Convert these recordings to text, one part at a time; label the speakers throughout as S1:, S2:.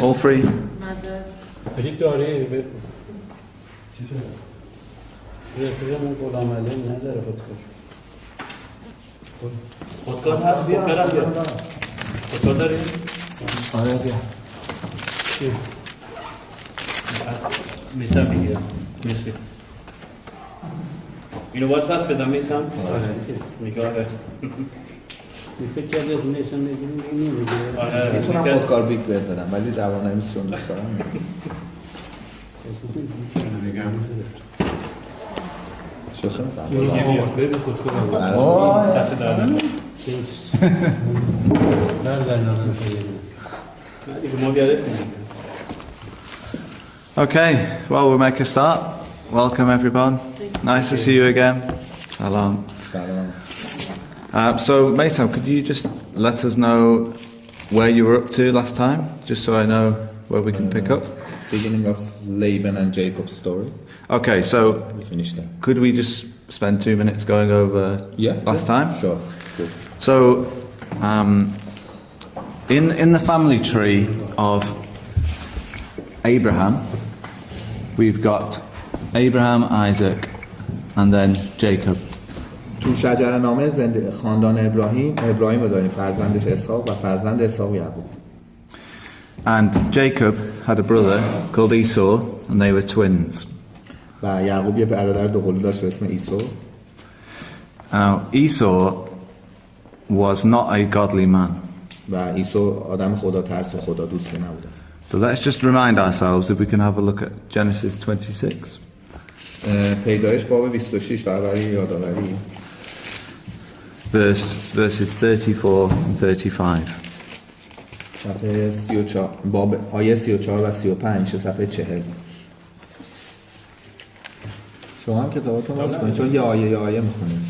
S1: All three?
S2: ولی داره چی شده؟ رفیقمون غلام علی نداره
S3: خودکار هست؟ خودکار هم بیاد خودکار داری؟
S1: آره بیا
S2: چی؟
S3: میستم میگیره مرسی اینو باید پس بدم میستم؟
S2: آره
S3: میگاره
S2: فکر کرده از میستم میگیریم اینو بگیره
S1: میتونم خودکار بیگ بهت بدم ولی تواناییش چون دوست دارم شوخی میکنم
S2: ببین خودکار
S3: دست دادم
S1: Okay, well, we'll make a start. Welcome, everyone. Nice to see you again. Salam. So, Maitam, could you just let us know where you were up to last time, just so I know where we can pick up?
S4: Beginning of Laban and Jacob's story.
S1: Okay, so
S4: We finished that.
S1: could we just spend 2 minutes going over last time?
S4: Sure. Cool.
S1: So, in the family tree of Abraham, we've got Abraham, Isaac, and then Jacob.
S4: تو شجره نامه خاندان ابراهیم رو داریم فرزندش اسحاق و فرزند اسحاق یعقوب.
S1: And Jacob had a brother called Esau, and they were twins.
S4: و یعقوب یه برادر دوقلو داشت به اسم عیسی.
S1: Esau was not a godly man.
S4: و عیسی آدم خدا ترس و خدا دوستی نبود است.
S1: So let's just remind ourselves if we can have a look at Genesis 26.
S4: پیدایش باب 26 برای یادآوری.
S1: Verses 34 and 35.
S4: صفحه 34 باب آیه 34 و 35 میشه صفحه 40. شما هم کتاباتون باز کنید چون یه آیه میخونید.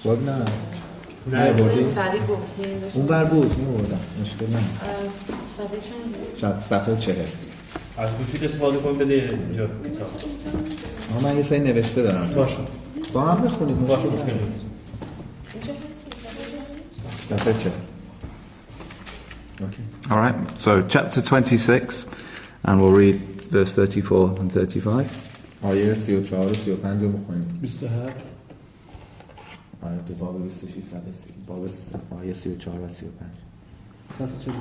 S4: باز نه بردیم
S5: سریع گفتین
S4: اون بر بود میبردم مشکل نه
S5: صفحه چند
S4: صفحه 40.
S3: از گوشیت استفاده کن بده اینجا کتاب
S4: من یه سری نوشته دارم
S3: باشه
S4: با هم بخونید
S3: باشه مشکل نیست
S4: صفحه 40. Okay.
S1: All right, so chapter 26, and we'll read verse 34 and 35.
S4: آیه 34 و 35 رو بخونید.
S2: 27
S4: آره تو باب 26 صفحه باب آیه 34 و 35.
S6: صفحه 40.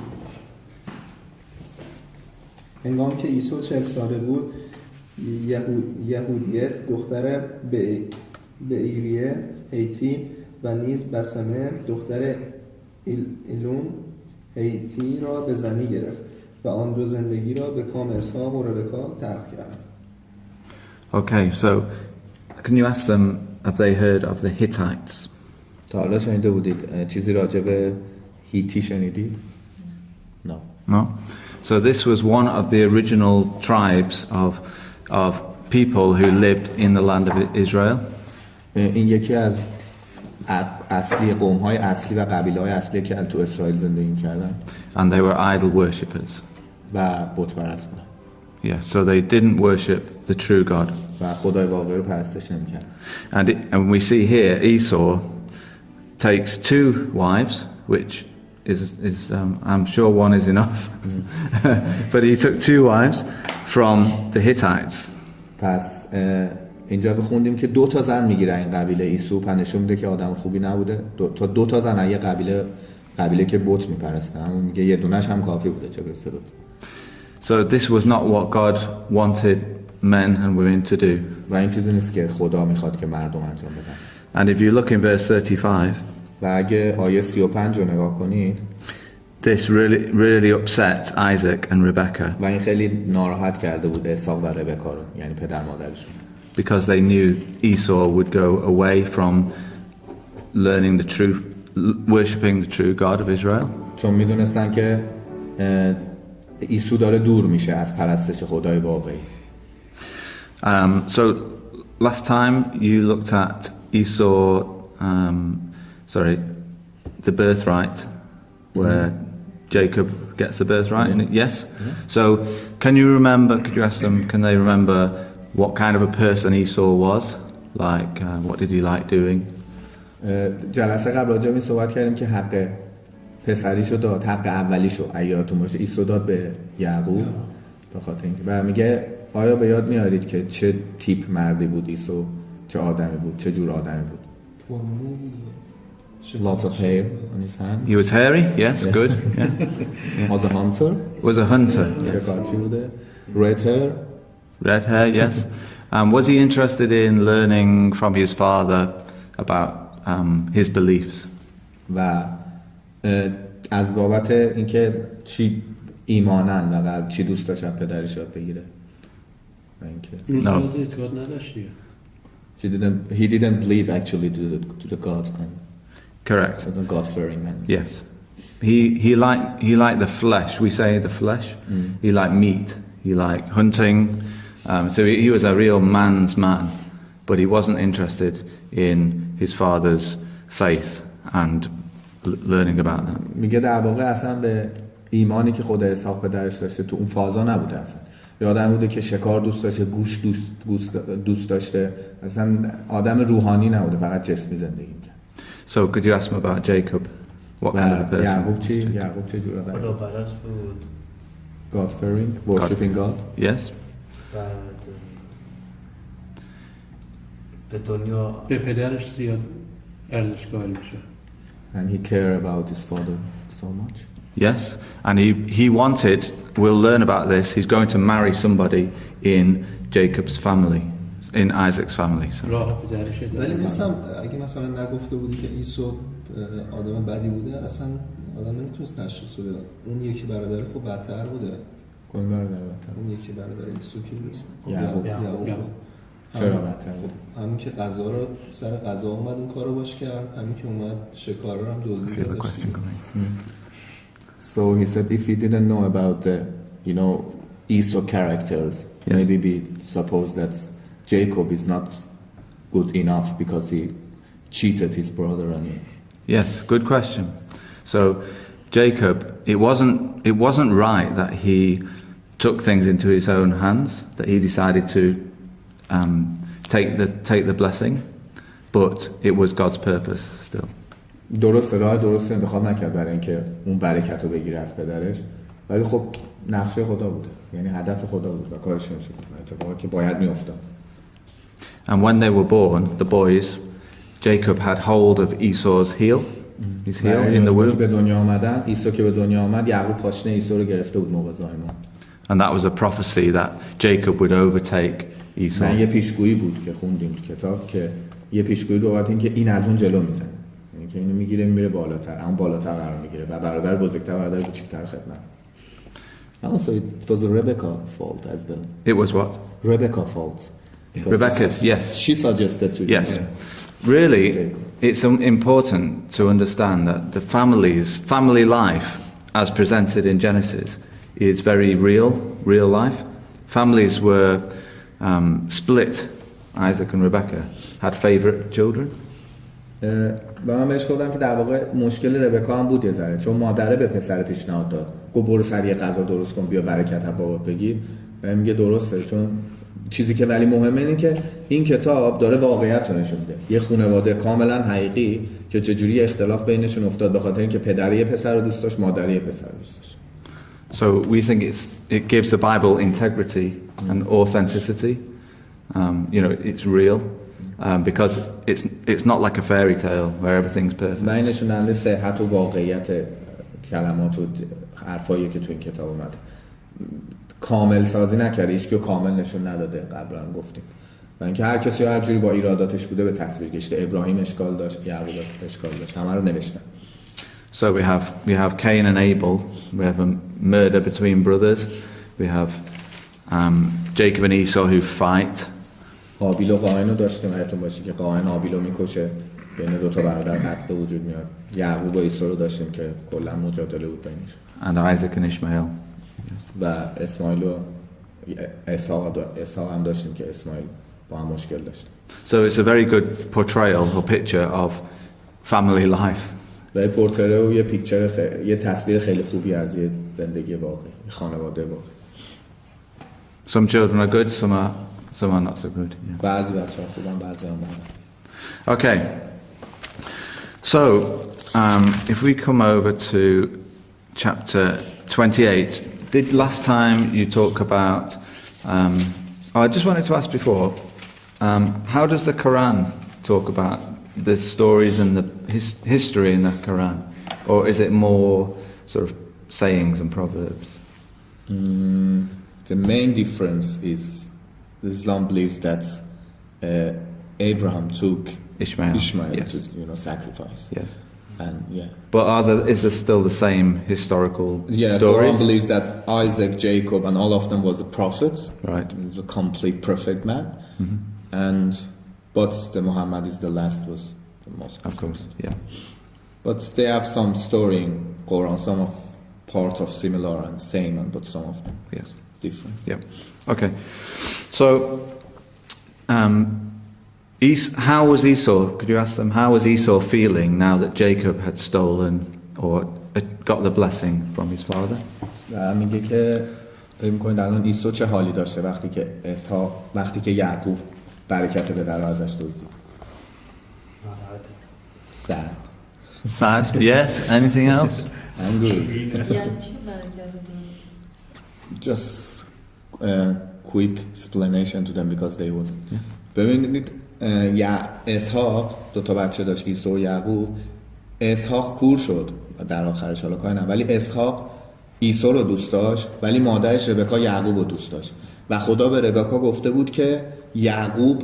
S6: هنگامی که عیسی 40 ساله بود یهودیت دختر بعیریه هیتی و نیز بسمه دختر ایلون هیتی را به زنی گرفت و آن دو زندگی را به کام اسحاق و ربکا ترک کرد.
S1: Okay, so can you ask them, have they heard of the Hittites?
S4: تا حالا شنیده بودید چیزی راجع به هیتی شنیدید؟ No.
S1: No? So this was one of the original tribes of people who lived in the land of Israel.
S4: این یکی از اصلی قوم‌های اصلی و قبیله‌های اصلی که تو اسرائیل زندگی می‌کردن.
S1: And they were idol worshippers.
S4: و بت پرست بودن.
S1: Yeah, so they didn't worship the true God.
S4: و خدای واقعی رو پرستش نمی‌کردن.
S1: And we see here Esau takes 2 wives, which is I'm sure one is enough. But he took 2 wives from the Hittites.
S4: پس اینجا بخوندیم که 2 تا زن میگیره این قبیله عیسی نشون میده که آدم خوبی نبوده. 2 تا زن یه قبیله که بت میپرستن همون میگه یه دونش هم کافی بوده چه برسه 2 تا.
S1: So this was not what God wanted men and women to do.
S4: و این چیزی نیست که خدا میخواد که مردم انجام بدن.
S1: And if you look in verse 35,
S4: و اگه آیه 35 رو نگاه کنید
S1: this really upset Isaac and Rebekah
S4: و این خیلی ناراحت کرده بود اسحاق و ربکا رو یعنی پدر مادرشون
S1: because they knew Esau would go away from learning the true worshipping the true God of Israel.
S4: چون میدونستن که عیسی داره دور میشه از پرستش خدای واقعی.
S1: So last time you looked at Esau the birthright where Jacob gets the birthright in it. Yes. So could you ask them, can they remember what kind of a person Esau was? Like what did he like doing?
S4: جلسه قبل راجع به صحبت کردیم که پسریشو داد، حق اولیشو ایاتون باشه ایسو داد به یعقوب به خاطر اینکه و میگه آیا به یاد میارید که چه تیپ مردی بود ایسو، چه آدمی بود، چه جور آدمی بود؟ Lots of hair on his hand.
S1: He was hairy, yes, good. Yeah.
S4: Was a hunter.
S1: Was a hunter.
S4: شکارچی بوده. Red hair.
S1: Red hair, yes. Was he interested in learning from his father about his beliefs?
S4: و از بابت اینکه چی ایمانن و قلب چی دوست داشت پدرش یاد بگیره. و اینکه
S2: اون روز اعتقاد نداشتی.
S4: he didn't believe actually to the God and
S1: Correct.
S4: was a God-fearing man.
S1: Yes. He liked the flesh. We say the flesh. He liked meat. He liked hunting. So he was a real man's man, but he wasn't interested in his father's faith and learning about that.
S4: میگه در واقع اصلا به ایمانی که خود اسحاق پدرش داشته تو اون فازا نبوده اصلا. آدم بوده که شکار دوست داشته، گوش دوست داشته، اصلا آدم روحانی نبوده، فقط جسمی زندگی می‌کرد.
S1: So could you ask me about Jacob? What kind of a person?
S4: یعقوب چه جور آدمی؟
S3: خداپرست بود.
S4: God fearing, worshiping God.
S1: Yes.
S3: بعد به دنیا
S2: به پدرش زیاد ارزش قائل میشه.
S4: And he cared about his father so much.
S1: Yes. And he wanted, we'll learn about this, he's going to marry somebody in Jacob's family, in Isaac's family. So.
S2: راه پدرشه.
S6: ولی نیستم اگه مثلا نگفته بودی که عیسی آدم بدی بوده اصلا آدم نمیتونست تشخیص بده. اون یکی برادر خب بدتر بوده.
S4: کدوم برادر بدتر؟
S6: اون یکی برادر عیسی کی بود؟
S4: یعقوب. چرا بدتر بود؟
S6: همین که غذا رو سر غذا اومد اون کارو باش کرد، همین که اومد شکار رو هم دزدید ازش.
S4: So he said if he didn't know about the, Esau characters, maybe we suppose that Jacob is not good enough because he cheated his brother and
S1: Yes, good question. So Jacob, it wasn't right that he took things into his own hands, that he decided to take the blessing, but it was God's purpose still.
S4: درست انتخاب نکرد برای اینکه اون برکت رو بگیره از پدرش، ولی خب نقشه خدا بوده، یعنی هدف خدا بود و کارش نمیشه اتفاقی که باید میافتاد.
S1: And when they were born, the boys, Jacob had hold of Esau's heel, his heel in the womb.
S4: به دنیا آمدن، عیسی که به دنیا آمد، یعقوب پاشنه عیسی رو گرفته بود موقع زایمان.
S1: And that was a prophecy that Jacob would overtake Esau.
S4: یه پیشگویی بود که خوندیم تو کتاب که یه پیشگویی بود اینکه این از اون جلو میزنه. که اینو میره بالاتر، اون بالاتر قرار میگیره و برادر بزرگتر برادر کوچیک‌تر خدمت. Also it was Rebecca's fault as well.
S1: It was what?
S4: Rebecca's fault.
S1: Rebecca's, yes.
S4: She suggested to
S1: Yes.
S4: him.
S1: Really, it's important to understand that the family life as presented in Genesis is very real life. Families were split. Isaac and Rebecca had favorite children.
S4: و من بهش گفتم که در واقع مشکل ربکا هم بود یه ذره، چون مادره به پسر پیشنهاد داد، گفت برو سر یه غذا درست کن بیا برکت از بابات بگیر، و میگه درسته، چون چیزی که ولی مهمه اینه که این کتاب داره واقعیت رو نشون میده، یه خانواده کاملا حقیقی که چجوری اختلاف بینشون افتاد به خاطر اینکه پدر یه پسر رو دوست داشت، مادر یه پسر رو دوست داشت.
S1: So we think it gives the Bible integrity and authenticity. It's real. Because it's not like a fairy tale where everything's perfect.
S4: و این نشوننده صحت و واقعیت کلمات و حرفایی که تو این کتاب اومده. کامل سازی نکرده، هیچ که کامل نشون نداده، قبلا گفتیم. و اینکه هر کسی هر جوری با ایراداتش بوده به تصویر کشیده. ابراهیم اشکال داشت، یعقوب اشکال داشت، همه رو نوشتن.
S1: So we have Cain and Abel. We have a murder between brothers. We have Jacob and Esau who fight.
S4: هابیل و قاین رو داشتیم، حتون باشه که قاین هابیل رو میکشه، بین دو تا برادر قتل به وجود میاد. یعقوب و عیسی رو داشتیم که کلا مجادله بود بینشون.
S1: And Isaac and Ishmael.
S4: و اسماعیل و اسحاق هم داشتیم که اسماعیل با هم مشکل داشت.
S1: So it's a very good portrayal or picture of family life.
S4: و پورتره و یه تصویر خیلی خوبی از یه زندگی واقعی، خانواده واقعی.
S1: Some children are good, some are not so good. Yeah.
S4: بعضی بچه‌ها خوبن، بعضی هم بد.
S1: Okay. So if we come over to chapter 28, did last time you talk about... I just wanted to ask before, how does the Quran talk about the stories and the history in the Quran? Or is it more sort of sayings and proverbs?
S4: The main difference is Islam believes that Abraham took
S1: Ishmael, yes.
S4: to sacrifice.
S1: Yes.
S4: And
S1: But is there still the same historical
S4: Quran
S1: stories?
S4: believes that Isaac, Jacob, and all of them was a prophet.
S1: Right.
S4: He was a complete perfect man. But the Muhammad is the last, was the most.
S1: Of course, yeah.
S4: But they have some story in Quran, some of parts of similar and same, but some of them
S1: Yes.
S4: different.
S1: Yeah. Okay. So, how was Esau? Could you ask them how was Esau feeling now that Jacob had stolen or got the blessing from his father?
S4: میگه که فکر می‌کنید الان عیسی چه حالی داشته وقتی که یعقوب برکت پدر رو ازش دزدید؟ Sad.
S1: Sad. Yes. Anything else?
S4: Angry.
S5: یعنی چی برکت درست؟
S4: Just quick explanation to them because they wasn't. ببینید اسحاق 2 تا بچه داشت، عیسی و یعقوب. اسحاق کور شد در آخرش، حالا کاری نه، ولی اسحاق عیسی رو دوست داشت ولی مادرش ربکا یعقوب رو دوست داشت و خدا به ربکا گفته بود که یعقوب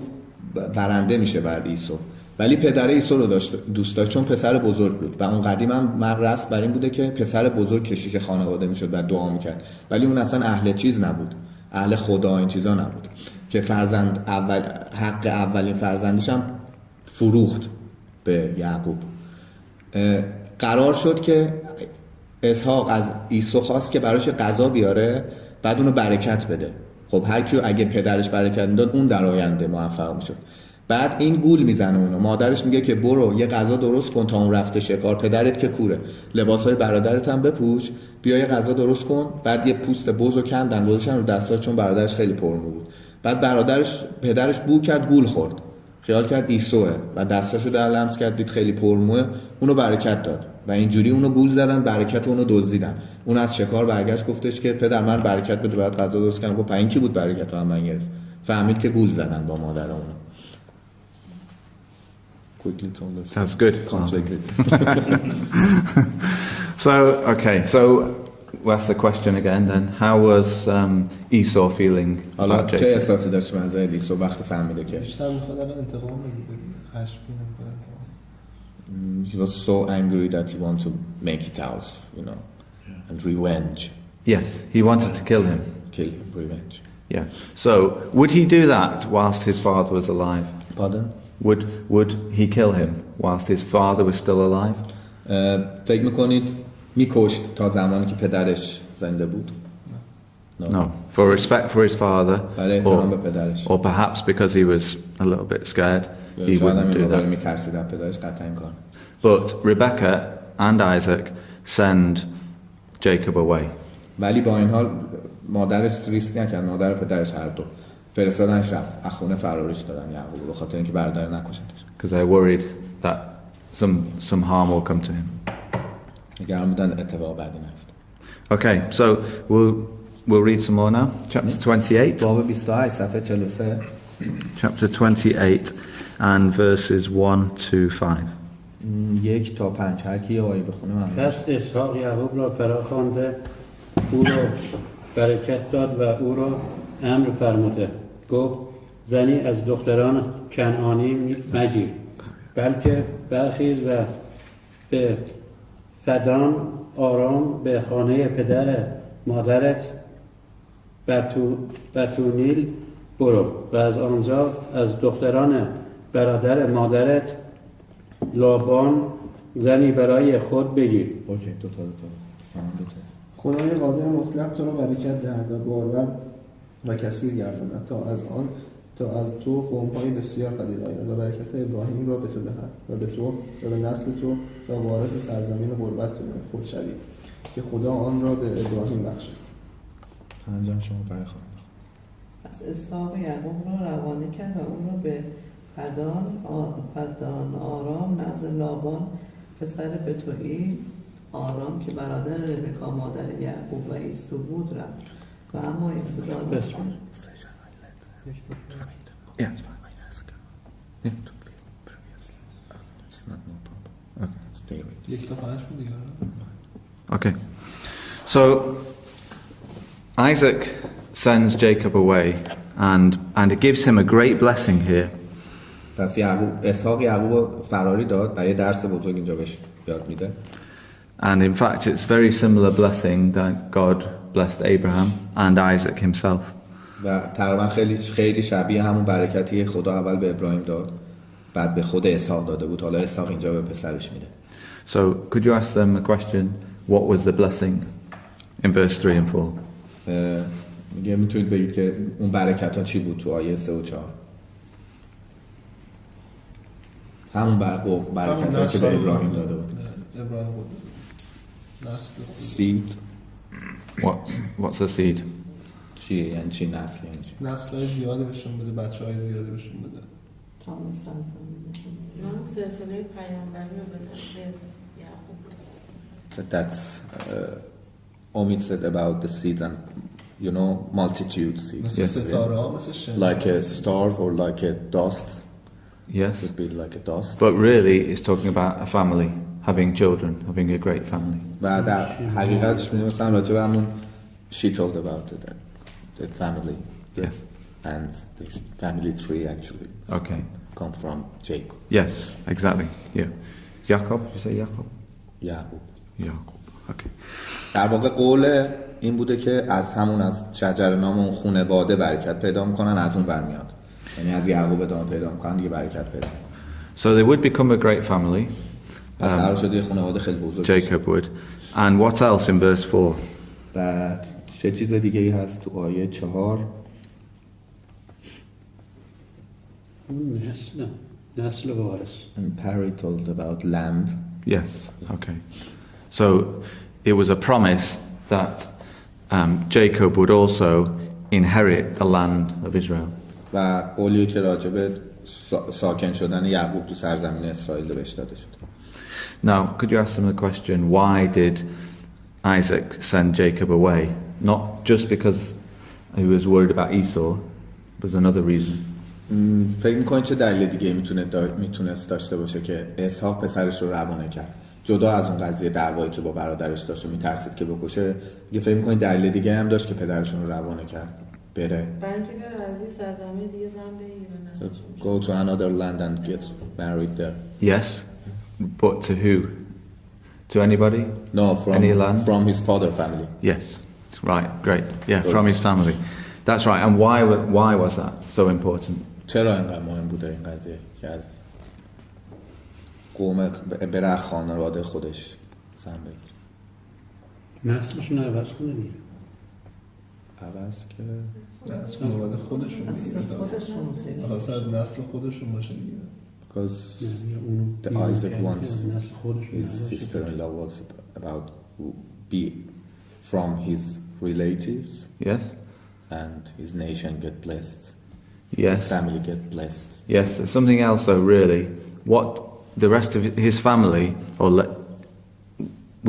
S4: برنده میشه بعد عیسی، ولی پدر عیسی رو دوست داشت چون پسر بزرگ بود و اون قدیم هم رسم بر این بوده که پسر بزرگ کشیش خانواده میشد و دعا میکرد، ولی اون اصلا اهل چیز نبود، اهل خدا این چیزا نبود که حق اولین فرزندش هم فروخت به یعقوب. قرار شد که اسحاق از عیسی خواست که براش غذا بیاره بعد اونو برکت بده. خب هر کیو اگه پدرش برکت میداد اون در آینده موفق میشد. بعد این گول میزنه اونو، مادرش میگه که برو یه غذا درست کن تا اون رفته شکار، پدرت که کوره، لباسای برادرت هم بپوش، بیا یه غذا درست کن. بعد یه پوست بزو کندن گذاشتن رو دستاش چون برادرش خیلی پرمو بود. بعد پدرش بو کرد، گول خورد، خیال کرد عیسوه و دستاشو در لمس کرد، دید خیلی پرموه، اونو برکت داد و اینجوری اونو گول زدن، برکت اونو دزدیدن. اون از شکار برگشت گفتش که پدر من برکت بده، بعد غذا درست کردم. گفت این کی بود برکت رو من گرفت؟ فهمید که گول زدن با مادر اونو. Quickly told us.
S1: That's good.
S4: Conflicted.
S1: So we'll ask the question again then. How was Esau feeling
S4: حالا
S1: about
S4: چه
S1: Jacob?
S4: احساسی داشت منظر عیسی وقتی فهمیده که
S6: بیشتر میخواد الان انتقام بگیره، خشمگین میخواد انتقام.
S4: he was so angry that he wanted to make it out, and revenge.
S1: Yes, he wanted to kill him.
S4: Kill, revenge.
S1: Yeah. So would he do that whilst his father was alive?
S4: Pardon?
S1: Would he kill him whilst his father was still alive?
S4: فکر میکنید میکشت تا زمانی که پدرش زنده بود؟
S1: No. For respect for his father,
S4: برای احترام به پدرش.
S1: or perhaps because he was a little bit scared, he
S4: شاید هم
S1: wouldn't do
S4: این مقدار
S1: that.
S4: میترسید از پدرش، قطعا این کار.
S1: But Rebecca and Isaac send Jacob away.
S4: ولی با این حال مادرش ریسک نکرد، مادر و پدرش هر دو فرستادنش، رفت از خونه فرارش دادن یعقوب به خاطر اینکه برادر نکشتش.
S1: Because they're worried that some harm will come to him.
S4: نگران بودن اتفاق بعدی نیفته.
S1: Okay, so we'll read some more now. Chapter 28.
S4: باب 28 صفحه 43.
S1: Chapter 28 and verses 1 to 5.
S4: 1 تا 5 هر کی آیه بخونه من.
S2: پس اسحاق یعقوب را فراخوانده، او را برکت داد و او را امر فرموده، گفت زنی از دختران کنعانی مگیر، بلکه برخیز و به فدان آرام به خانه پدر مادرت بتونیل برو و از آنجا از دختران برادر مادرت لابان زنی برای خود بگیر.
S4: اوکی دو تا.
S6: خدای قادر مطلق تو را برکت دهد و بارور و کثیر گرداند تا از تو قوم‌های بسیار پدید آید و برکت ابراهیم را به تو دهد و به تو و به نسل تو و وارث سرزمین قربت خود شوی که خدا آن را به ابراهیم بخشد.
S4: انجام شما برخواهد.
S7: پس اسحاق یعقوب را روانه کرد و اون را به فدان آرام نزد لابان پسر بتوئیل آرام که برادر ربکا مادر یعقوب و عیسو بود رفت و اما عیسو دانست
S1: Yes. Yeah.
S4: It's not no problem. Stay with
S6: یک تا 5 بود دیگه.
S1: Okay. So Isaac sends Jacob away, and it gives him a great blessing here.
S4: پس اسحاق یعقوب فراری داد و یه درس بزرگ اینجا بهش یاد میده.
S1: And in fact, it's very similar blessing that God blessed Abraham and Isaac himself.
S4: و تقریبا خیلی شبیه همون برکتی خدا اول به ابراهیم داد بعد به خود اسحاق داده بود، حالا اسحاق اینجا به پسرش میده.
S1: So could you ask them a question? What was the blessing in verse 3 and 4?
S4: میگه میتونید بگید که اون برکت ها چی بود تو آیه 3 و 4. همون برکت ها که به ابراهیم داده بود.
S6: ابراهیم بود. نسل
S4: Seed.
S1: What's a seed?
S4: چیه؟ یعنی چی نسل؟ یعنی چی؟
S6: نسل‌های زیادی بهشون بده، بچه‌های زیادی بهشون بده.
S7: تمام سرزمین
S5: من سلسله پیامبری رو به نسل یعقوب.
S4: That's omitted about the seeds and you know multitude seeds.
S6: مثل ستاره ها، مثل شمع.
S4: Like a stars or like a dust.
S1: Yes.
S4: Would be like a dust.
S1: But really, it's talking about a family, having children, having a great family.
S4: و در حقیقتش می‌بینیم مثلا راجع به همون she told about it, the family.
S1: Yes.
S4: And the family tree actually
S1: Okay.
S4: come from Jacob.
S1: Yes, exactly. Yeah. Jacob, did you say Jacob?
S4: یعقوب.
S1: Jacob. Okay.
S4: در واقع قول این بوده که از شجر نام اون خانواده برکت پیدا میکنن، از اون برمیاد. یعنی از یعقوب ادامه پیدا میکنن دیگه برکت پیدا میکنن.
S1: So they would become a great family.
S4: پس قرار شد یه خانواده خیلی بزرگ.
S1: Jacob would. And what else in verse 4?
S4: و چه چیز دیگه ای هست تو آیه 4؟
S2: اون نسل وارث.
S4: And Parry told about land.
S1: Yes. Okay. So it was a promise that Jacob would also inherit the land of Israel.
S4: و قولی که راجع به ساکن شدن یعقوب تو سرزمین اسرائیل بهش داده شد.
S1: Now, could you ask them the question, why did Isaac send Jacob away? Not just because he was worried about Esau, but another reason.
S4: فکر می‌کنید چه دلیل دیگه میتونست داشته باشه که اسحاق پسرش رو روانه کرد؟ جدا از اون قضیه دعوایی که با برادرش داشت و میترسید که بکشه، دیگه فکر می‌کنید دلیل دیگه هم داشت که پدرشون رو روانه کرد بره؟
S5: برای اینکه بره از این سرزمین دیگه زن بگیره نسلشون.
S4: Go to another land and get married there.
S1: Yes, but to who? To anybody?
S4: No,
S1: Any land?
S4: from his father family.
S1: Yes. Right, great. Yeah, from his family. That's right. And why was that so important?
S4: چرا اینقدر مهم بوده این قضیه که از قوم بره خانواده خودش زن بگیره؟
S2: نسلشون عوض کنه دیگه.
S4: عوض که
S6: از خانواده خودشون دیگه. خلاص از نسل خودشون باشه دیگه.
S4: because
S2: اونو
S4: the Isaac wants
S2: نسل خودشون
S4: his sister-in-law was about to be from his relatives
S1: Yes?
S4: and his nation get blessed. His
S1: Yes.
S4: family get blessed.
S1: Yes, there's something else though, really. What the rest of his family,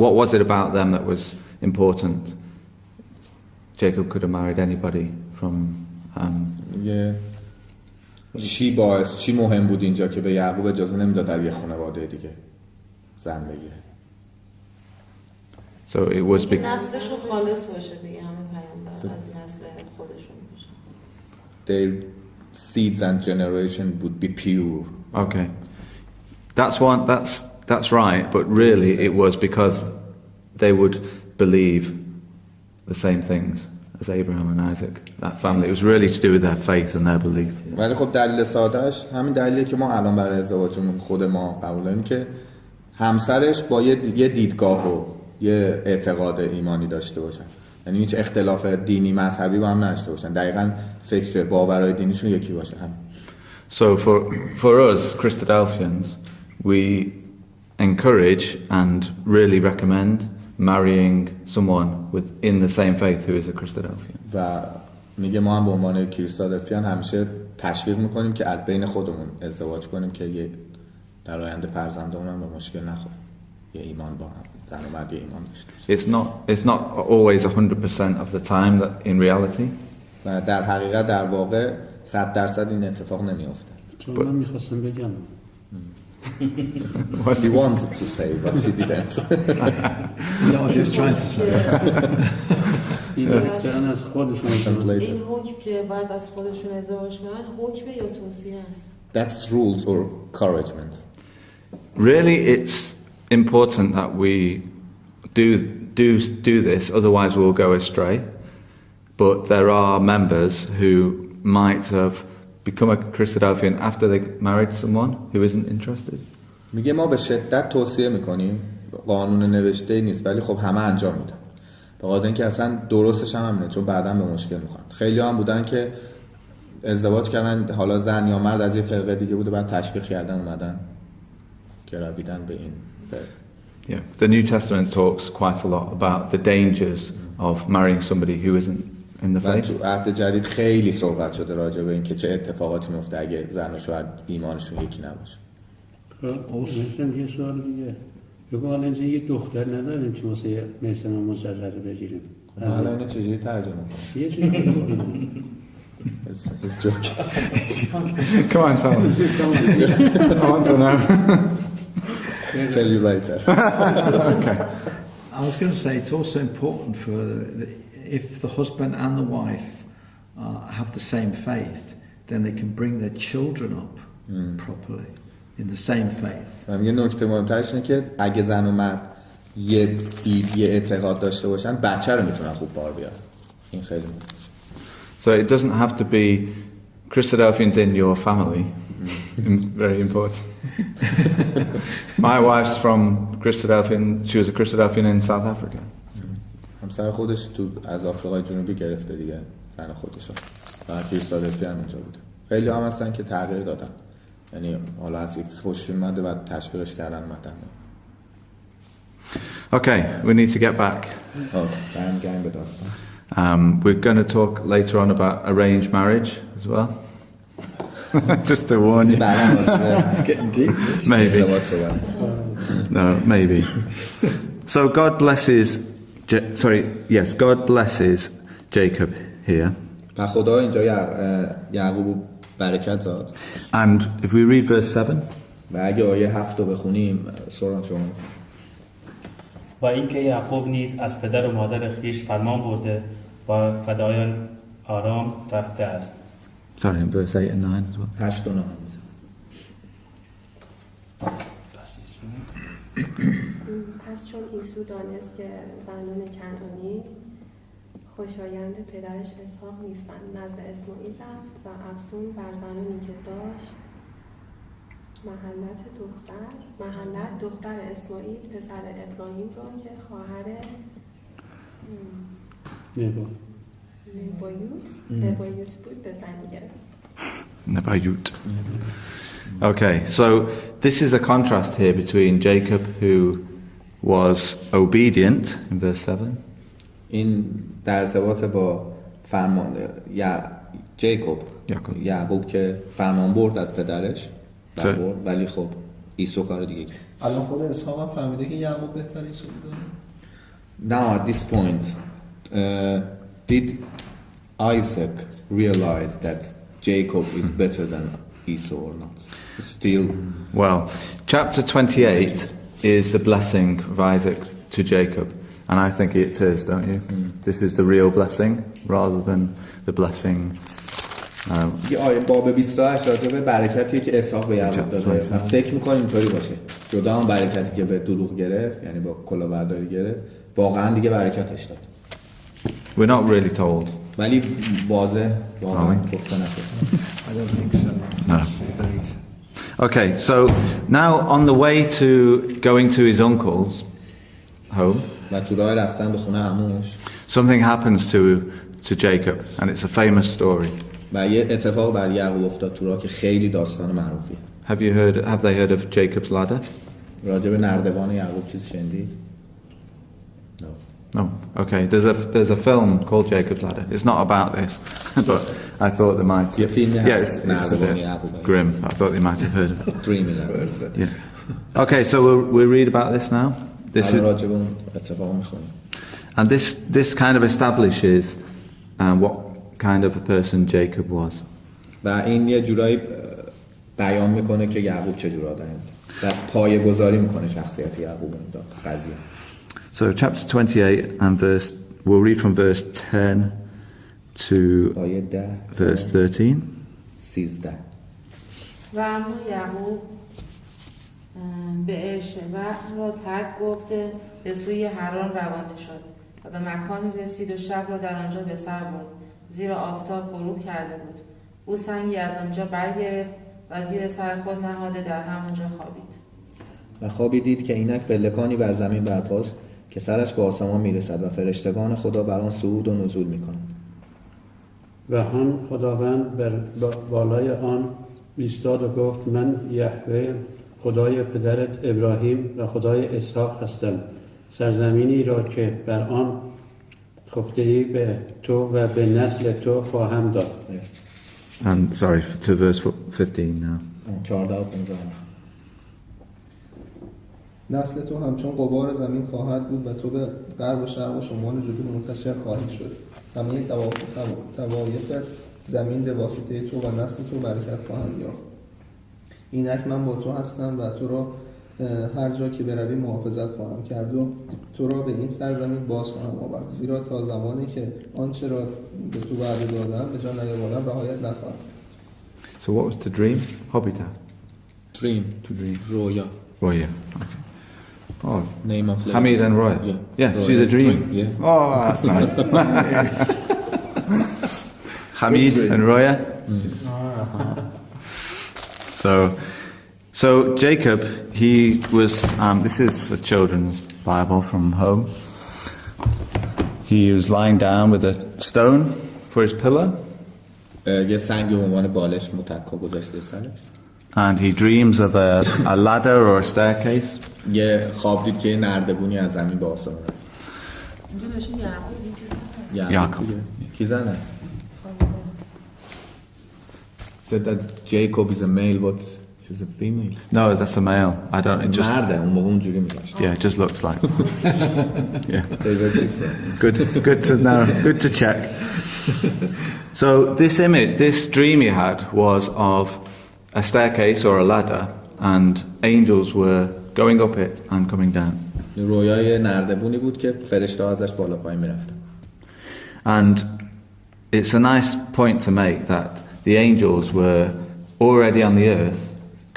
S1: what was it about them that was important? Jacob could have married anybody from...
S4: چی مهم بود اینجا که به یعقوب اجازه نمیداد در یه خانواده دیگه زن بگیره؟
S1: So it was...
S5: نسلشون خالص باشه دیگه، همه پیامبر از نسل خودشون باشه.
S4: Their seeds and generation would be pure.
S1: Okay. That's right, but really it was because they would believe the same things as Abraham and Isaac. That family, it was really to do with their faith and their belief.
S4: ولی خب دلیل سادهش همین دلیلیه که ما الان برای ازدواجمون خود ما قبول داریم که همسرش با یه دیدگاه و یه اعتقاد ایمانی داشته باشن، یعنی هیچ اختلاف دینی مذهبی با هم نداشته باشن، دقیقاً فکر باورهای دینیشون یکی باشه.
S1: So for us Christadelphians, we encourage and really recommend marrying someone within the same faith who is a Christadelphian.
S4: و میگه ما هم به عنوان کریستادلفیان همیشه تشویق میکنیم که از بین خودمون ازدواج کنیم که در آینده فرزندامون هم به مشکل نخوره. یه ایمان با هم، زن و مرد یه ایمان داشته.
S1: It's not always 100% of the time that in reality.
S4: و در حقیقت در واقع 100% این اتفاق نمیافته.
S2: چون من میخواستم بگم
S4: He wanted to say but he didn't.
S8: Is that what he was trying to say?
S2: این اکثرا از خودشون
S4: Translated.
S5: این حکم که باید از خودشون ازدواج کنن حکم یا توصیه است؟
S4: That's rules or encouragement.
S1: Really, it's important that we do this, otherwise we'll go astray. But there are members who might have become a Christadelphian after they married someone who isn't interested.
S4: میگه ما به شدت توصیه میکنیم، قانون نوشته نیست ولی خب همه انجام میدن. به خاطر اینکه اصلا درستش هم همینه، چون بعداً به مشکل میخورن. خیلی هم بودن که ازدواج کردن، حالا زن یا مرد از یه فرقه دیگه بوده، بعد تشویق کردن اومدن گرویدن به این.
S1: Yeah, the New Testament talks quite a lot about the dangers of marrying somebody who isn't in the
S4: و
S1: faith.
S4: تو عهد جدید خیلی صحبت شده راجع به این که چه اتفاقاتی میفته اگه زن و شوهر ایمانشون یکی نباشه.
S2: مثلا یه سوال دیگه بگو حالا اینجا یه دختر نداریم که واسه مثلا مجرد بگیریم
S4: حالا اینو چجوری ترجمه کنیم؟
S2: یه چیزی
S4: It's joking.
S1: Come on, tell me. I want to know.
S4: Tell you later.
S1: Okay.
S8: I was going to say it's also important for if the husband and the wife have the same faith, then they can bring their children up properly in the same faith.
S4: و میگه نکته مهمترش اینه که اگه زن و مرد یه دید یه اعتقاد داشته باشن بچه رو میتونن خوب بار بیارن. این خیلی مهمه.
S1: So it doesn't have to be Christadelphians in your family. Very important. My wife's from Christadelphian. She was a Christadelphian in South Africa.
S4: همسر خودش از آفریقای جنوبی گرفته دیگه، زن خودش و کریستادلفی هم اونجا بوده. خیلی هم هستن که تغییر دادن، یعنی حالا از یک خوشی اومده و تشویقش کردن اومدن.
S1: Okay, we need to get back.
S4: برمیگردیم به داستان.
S1: We're going to talk later on about arranged marriage as well. Just to warn you.
S8: It's getting deep.
S1: Maybe. No, maybe. So God blesses. God blesses Jacob here.
S4: و خدا اینجا یعقوب برکت داد.
S1: And if we read verse 7.
S4: و اگه آیه 7 رو بخونیم سوران شما.
S3: و اینکه یعقوب نیز از پدر و مادر خویش فرمان برده و فدایان آرام رفته است.
S1: Sorry, in verse 8 and 9 as well.
S4: 8 و 9
S9: پس چون عیسو دانست که زنان کنعانی خوشایند پدرش اسحاق نیستند، نزد اسماعیل رفت و افزون بر زنانی که داشت محلت دختر اسماعیل پسر ابراهیم را که خواهر نبایوت بود به زن گرفت.
S1: Nebayut. Okay, so this is a contrast here between Jacob, who was obedient in verse 7.
S4: این در ارتباط با فرمان یعقوب که فرمان برد از پدرش ولی خب عیسی کار دیگه کرد.
S6: الان خود اسحاق هم فهمیده که یعقوب بهتر عیسی بوده.
S4: Now at this point did Isaac realize that Jacob is better than Esau or not? Still.
S1: Well, chapter 28 is the blessing of Isaac to Jacob, and I think it is, don't you? This is the real blessing rather than the blessing.
S4: باب 28 راجع به برکتی که اسحاق به یعقوب داده. من فکر می‌کنم اینطوری باشه. جدا اون برکتی که به دروغ گرفت، یعنی با کلاهبرداری گرفت، واقعا دیگه برکتش داد.
S1: We're not really told.
S4: ولی واضح واقعا گفته نشد.
S8: I don't think so.
S1: No. Okay, so now on the way to going to his uncle's home,
S4: و تو راه رفتن به خونه عموش
S1: something happens to Jacob, and it's a famous story.
S4: و یه اتفاق بر یعقوب افتاد تو راه که خیلی داستان معروفیه.
S1: Have they heard of Jacob's ladder?
S4: راجع به نردبان یعقوب چیز شنیدی؟
S1: No. Okay. There's a film called Jacob's Ladder. It's not about this, but I thought they might.
S4: Yeah,
S1: it's a bit grim. I thought they might have heard of it.
S4: Dreaming about it.
S1: Yeah. Okay, so we'll read about this now. This
S4: الان
S1: is,
S4: راجع به اون اتفاق میخونیم.
S1: and this kind of establishes what kind of a person Jacob was.
S4: و این یه جورایی بیان میکنه که یعقوب چه جور آدمی بود و پایه‌گذاری میکنه شخصیت یعقوب این قضیه.
S1: So chapter 28 and we'll read from verse 10 to
S4: آیه 10
S1: verse 13.
S4: 13.
S5: و اما یعقوب به ارشبع را ترک گفته به سوی حران روانه شد و به مکانی رسید و شب را در آنجا به سر برد، زیرا آفتاب غروب کرده بود. او سنگی از آنجا برگرفت و زیر سر خود نهاده در همانجا خوابید.
S4: و خوابی دید که اینک پلکانی بر زمین برپاست که سرش به آسمان میرسد و فرشتگان خدا بر آن صعود و نزول میکنند.
S2: و هم خداوند بر بالای آن ایستاد و گفت من یهوه خدای پدرت ابراهیم و خدای اسحاق هستم. سرزمینی را که بر آن خفته‌ای به تو و به نسل تو خواهم داد.
S1: And sorry, to verse 15 now.
S4: 14 و 15.
S6: نسل تو همچون غبار زمین خواهد بود و تو به غرب و شرق و شمال جنوب منتشر خواهی شد. همه طوایف زمین به واسطه تو و نسل تو برکت خواهند یافت. اینک من با تو هستم و تو را هر جا که بروی محافظت خواهم کرد و تو را به این سرزمین باز خواهم آورد، زیرا تا زمانی که آنچه را به تو وعده دادم به جا نیاوردم رعایت نخواهد.
S1: So what was the dream? Hobbita.
S4: Dream.
S1: To dream.
S4: رویا.
S1: Roya. Okay. Oh,
S4: Name of lady.
S1: Hamid and Roya. Yeah,
S4: Roya
S1: she's a
S4: is
S1: dream.
S4: Yeah.
S1: Oh, that's nice. Hamid and Roya. So Jacob, he was. This is a children's Bible from home. He was lying down with a stone for his pillow,
S4: یه سنگ به عنوان بالش متکا گذاشته سرش.
S1: and he dreams of a ladder or a staircase.
S4: یه خواب دید که یه نردبونی از زمین به آسمون رفت.
S5: اینجا نوشته یعقوب.
S1: یعقوب.
S4: کی زنه؟ Said that Jacob is a male, but she's a female.
S1: No, that's a male. I don't. It just.
S4: مرده اون موقع اونجوری میگشت.
S1: Yeah, it just looks like. Yeah.
S4: They were different.
S1: Good to know. Good to check. So this image, this dream he had was of a staircase or a ladder, and angels were going up it and coming down.
S4: رویای نردبونی بود که فرشته‌ها ازش بالا پایین میرفتن.
S1: And it's a nice point to make that the angels were already on the earth,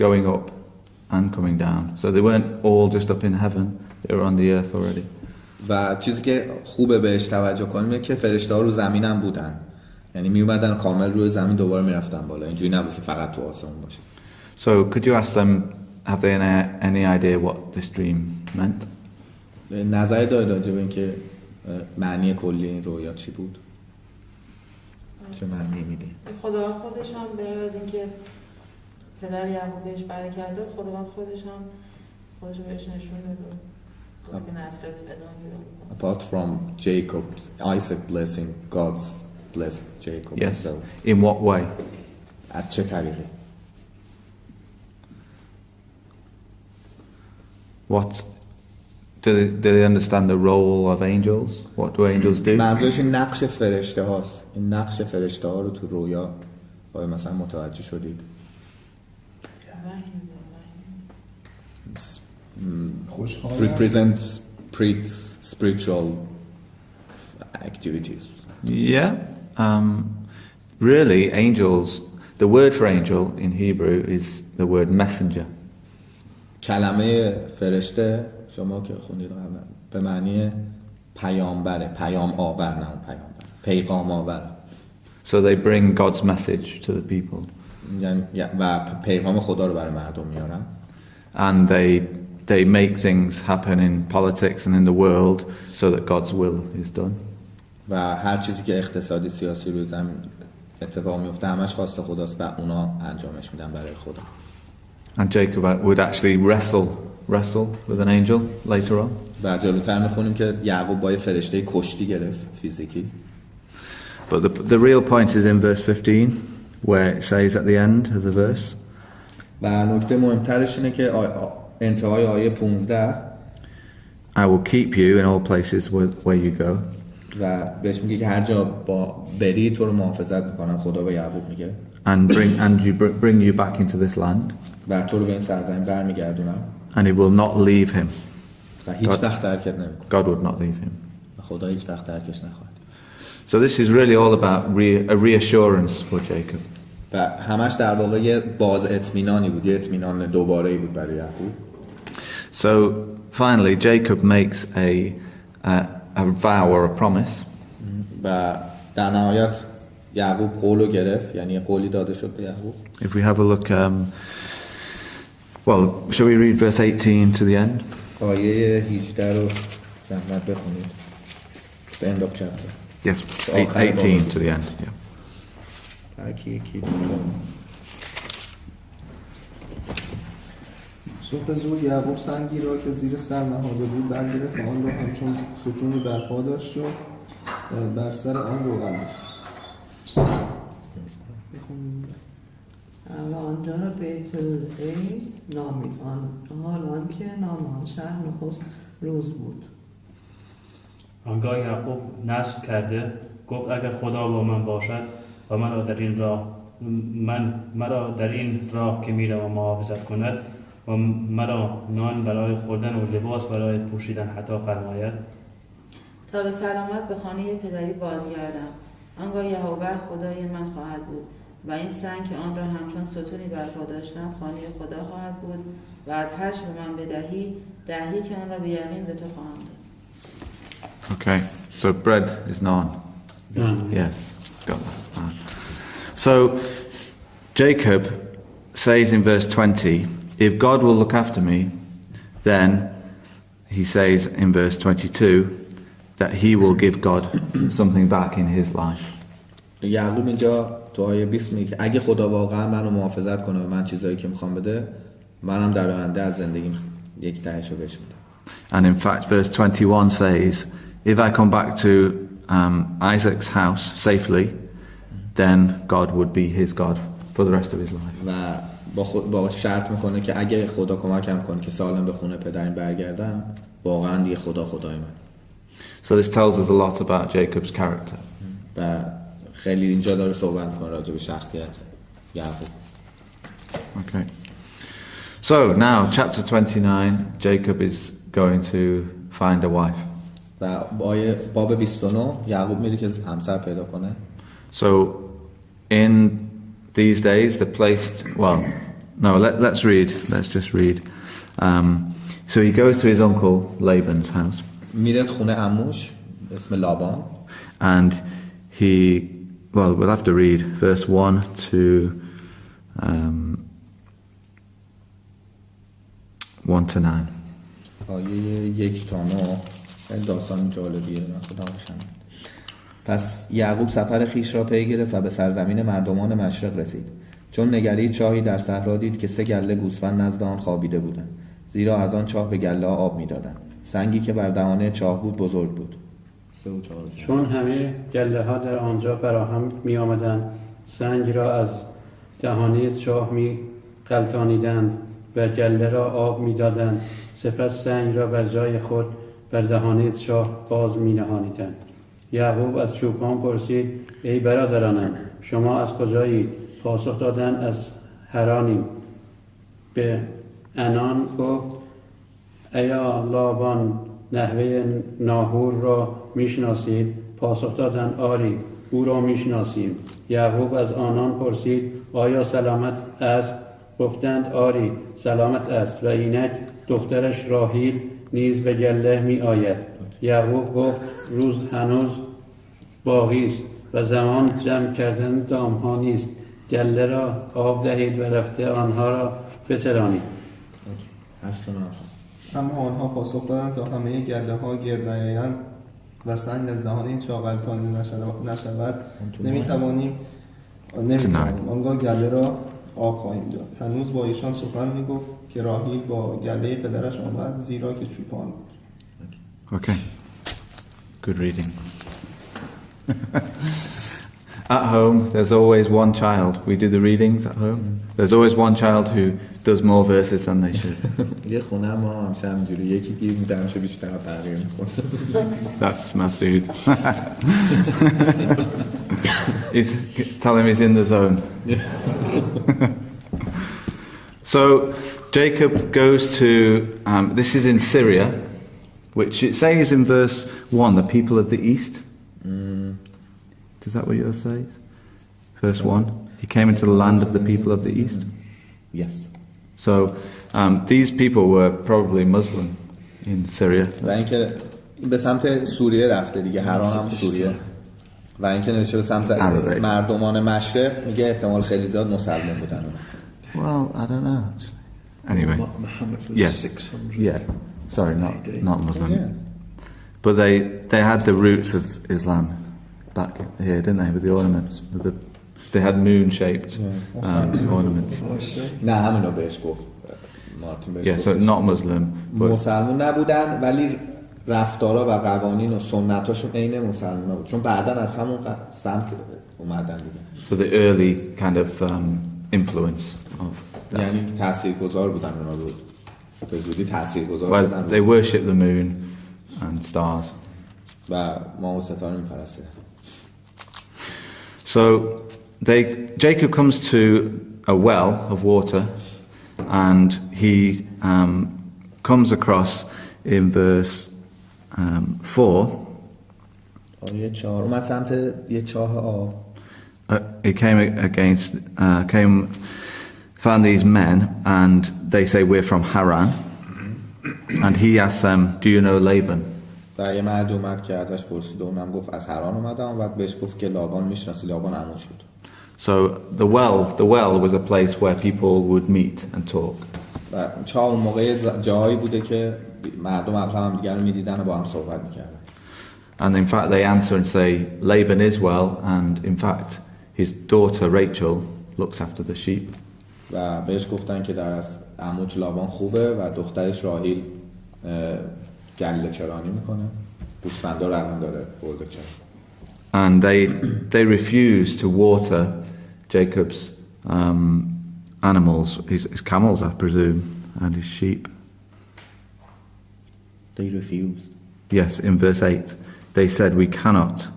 S1: going up and coming down. So they weren't all just up in heaven; they were on the earth already.
S4: و چیزی که خوبه بهش توجه کنیم اینه که فرشته‌ها رو زمین هم بودن. یعنی می اومدن کامل روی زمین دوباره میرفتن بالا. اینجوری نبود که فقط تو آسمون باشه.
S1: So could you ask them, have they any idea what this dream meant?
S4: نظری داری راجع به اینکه معنی کلی این رویا چی بود؟ چه معنی میده؟
S5: خدا خودش هم به غیر از اینکه پدر یعقوب بهش برکت داد، خداوند خودش هم خودش رو بهش نشون داد. گفت که نسلت ادامه پیدا کنه.
S4: Apart from Jacob, Isaac blessing, God's blessed Jacob.
S1: Yes.
S4: So,
S1: In what way?
S4: از چه طریقی؟
S1: What do they understand the role of angels? What do angels do?
S4: منظورش این نقش فرشته هاست. این نقش فرشته ها رو تو رویا آیا مثلا متوجه شدید؟ Represents spiritual activities.
S1: Yeah. Really, angels. The word for angel in Hebrew is the word messenger.
S4: کلمه فرشته شما که خوندید قبلا به معنی پیامبره، پیام آور، نه پیامبر، پیغام آور.
S1: So they bring God's message to the people.
S4: یعنی و پیغام خدا رو برای مردم میارن.
S1: And they make things happen in politics and in the world so that God's will is done.
S4: و هر چیزی که اقتصادی سیاسی روی زمین اتفاق میفته همش خواست خداست و اونا انجامش میدن برای خدا.
S1: And Jacob would actually wrestle with an angel later on.
S4: و جلوتر میخونیم که یعقوب با یه فرشته کشتی گرفت فیزیکی.
S1: But the real point is in verse 15 where it says at the end of the verse.
S4: و نکته مهمترش اینه که انتهای آیه 15
S1: I will keep you in all places where you go,
S4: و بهش میگه که هر جا بری تو رو محافظت میکنم. خدا به یعقوب میگه
S1: and bring you back into this land,
S4: و تو رو به این سرزمین برمیگردونم
S1: and he will not leave him.
S4: و هیچ وقت ترکت نمیکنم.
S1: God would not leave him.
S4: و خدا هیچ وقت ترکش نخواهد.
S1: So this is really all about a reassurance for Jacob.
S4: و همش در واقع یه باز اطمینانی بود، یه اطمینان دوباره‌ای بود برای یعقوب.
S1: So finally, Jacob makes a vow or a promise.
S4: و در نهایت یعقوب قولو گرفت، یعنی قولی داده شد به یعقوب.
S1: If we have a look, well, shall we read verse 18 to the end?
S4: آیه 18 رو زحمت بخونید. The end of chapter.
S1: Yes,
S4: آخر
S1: 18
S4: باب.
S1: to the end. Yeah.
S4: هر کی یکی
S6: صبح زود یعقوب سنگی را که زیر سر نهاده بود برگرفت و آن را همچون ستونی برپا داشت و بر سر آن روغن ریخت.
S7: و آنجا را بیت ای نامید، حالان که نام آن شهر نخست روز بود.
S3: آنگاه یعقوب نصب کرده گفت اگر خدا با من باشد و مرا در این راه که میروم محافظت کند و مرا نان برای خوردن و لباس برای پوشیدن حتی فرماید،
S5: تا به سلامت به خانه پدری بازگردم. آنگاه یهوه خدای من خواهد بود و این سنگ که آن را همچون ستونی برپا داشتم خانه خدا خواهد بود و از هر چه به من بدهی که آن را به یقین به تو خواهم داد.
S1: Okay, so bread is naan. Yes, got that. So Jacob says in verse 20, if God will look after me, then he says in verse 22 that he will give God something back in his life.
S4: یعقوب اینجا تو آیه 20 میگه اگه خدا واقعا منو محافظت کنه و من چیزایی که میخوام بده، منم در آینده از زندگیم یک تهشو بهش میدم.
S1: And in fact, verse 21 says, if I come back to Isaac's house safely, then God would be his God for the rest of his life.
S4: و با شرط میکنه که اگه خدا کمکم کنه که سالم به خونه پدرم برگردم، واقعا دیگه خدای من.
S1: So this tells us a lot about Jacob's character.
S4: و خیلی اینجا داره صحبت میکنه راجع به شخصیت یعقوب.
S1: Okay. So now, chapter 29, Jacob is going to find a wife.
S4: و باب 29 یعقوب میره که همسر پیدا کنه.
S1: So in these days, the place, well, no, let's just read. So he goes to his uncle Laban's house.
S4: میره خونه عموش اسم لابان.
S1: And we'll have to read verse 1 to 1 to 9.
S4: آیه 1 تا 9 داستان جالبیه خدا باشم. پس یعقوب سفر خیش را پی گرفت و به سرزمین مردمان مشرق رسید. چون نگرید چاهی در صحرا دید که 3 گله گوسفند نزد آن خوابیده بودند، زیرا از آن چاه به گله ها آب می‌دادند. سنگی که بر دهانه چاه بود بزرگ بود. 3 و 4.
S2: چون همه گله ها در آنجا فراهم می آمدند، سنگ را از دهانه چاه می غلطانیدند و گله را آب می دادند. سپس سنگ را بر جای خود بر دهانه چاه باز می نهانیدند. یعقوب از چوپان پرسید ای برادرانم شما از کجایید؟ پاسخ دادند از حرانیم. به انان گفت ایا لابان نحوه ناهور را میشناسید؟ پاسخ دادند آری او را میشناسیم. یعقوب از آنان پرسید آیا سلامت است؟ گفتند آری سلامت است و اینک دخترش راهیل نیز به گله می آید. یعقوب گفت روز هنوز باقی است و زمان جمع کردن دام ها نیست. گله را آب دهید و رفته آنها را بسرانید.
S6: اما آنها پاسخ دادند تا همه گله ها گرد نیایند و سنگ از دهانه این چاه غلطانیده نشود نمیتوانیم آنگاه گله را آب خواهیم داد. هنوز با ایشان سخن میگفت که راهیل با گله پدرش آمد زیرا که چوپان بود.
S1: Okay. Good reading. At home, there's always one child. We do the readings at home. There's always one child who does more verses than they should.
S4: یه خونه ما همیشه همینجوری یکی گیر میده همیشه بیشتر تغییر میکنه.
S1: That's Masood. Tell him he's in the zone. So Jacob goes to, this is in Syria, which it says in verse 1, the people of the east. Is that what yours says? Verse 1. He came into the land of the people of the east.
S4: Yes.
S1: So these people were probably Muslim in Syria.
S4: و اینکه به سمت سوریه رفته دیگه، حران هم سوریه. و اینکه نوشته به سمت مردمان مشرق، میگه احتمال خیلی زیاد مسلمان بودن.
S1: Well, I don't know actually. Anyway.
S8: Muhammad was
S1: Yes.
S8: 600.
S1: Yeah. Sorry, not Muslim.
S4: Yeah.
S1: But they had the roots of Islam back here, didn't they? With the ornaments, they had moon-shaped ornaments.
S4: نه همینو بهش گفت مارتین بهش
S1: Yeah,
S4: گفت.
S1: so not Muslim, but
S4: مسلمان نبودن ولی رفتارا و قوانین و سنتاشون عین مسلمانا بود، چون بعداً از همون سمت اومدن دیگه.
S1: so the early kind of influence of that.
S4: یعنی تاثیرگذار بودن اونا بود، به زودی تاثیرگذار
S1: Well,
S4: شدن
S1: they worship the moon and stars.
S4: و ماه و ستاره میپرسته.
S1: So Jacob comes to a well of water, and he comes across in verse 4.
S4: آیه 4 اومد سمت یه چاه آب.
S1: He found these men, and they say, we're from Haran. And he asked them, do you know Laban?
S4: و یه مرد اومد که ازش پرسید و اونم گفت از حران اومدم و بهش گفت که لابان میشناسی، لابان عموش بود.
S1: So the well was a place where people would meet and talk.
S4: و چاه اون موقع جایی بوده که مردم اغلب هم دیگر رو میدیدن و با هم صحبت میکردن.
S1: And in fact they answer and say, Laban is well, and in fact his daughter Rachel looks after the sheep.
S4: و بهش گفتن که در از عموت لابان خوبه و دخترش راهیل گله چرانی میکنه، گوسفندا رو الان داره برده چرا.
S1: And they refuse to water Jacob's animals, his camels, I presume, and his sheep.
S4: They refused.
S1: Yes, in verse 8, they said, we cannot.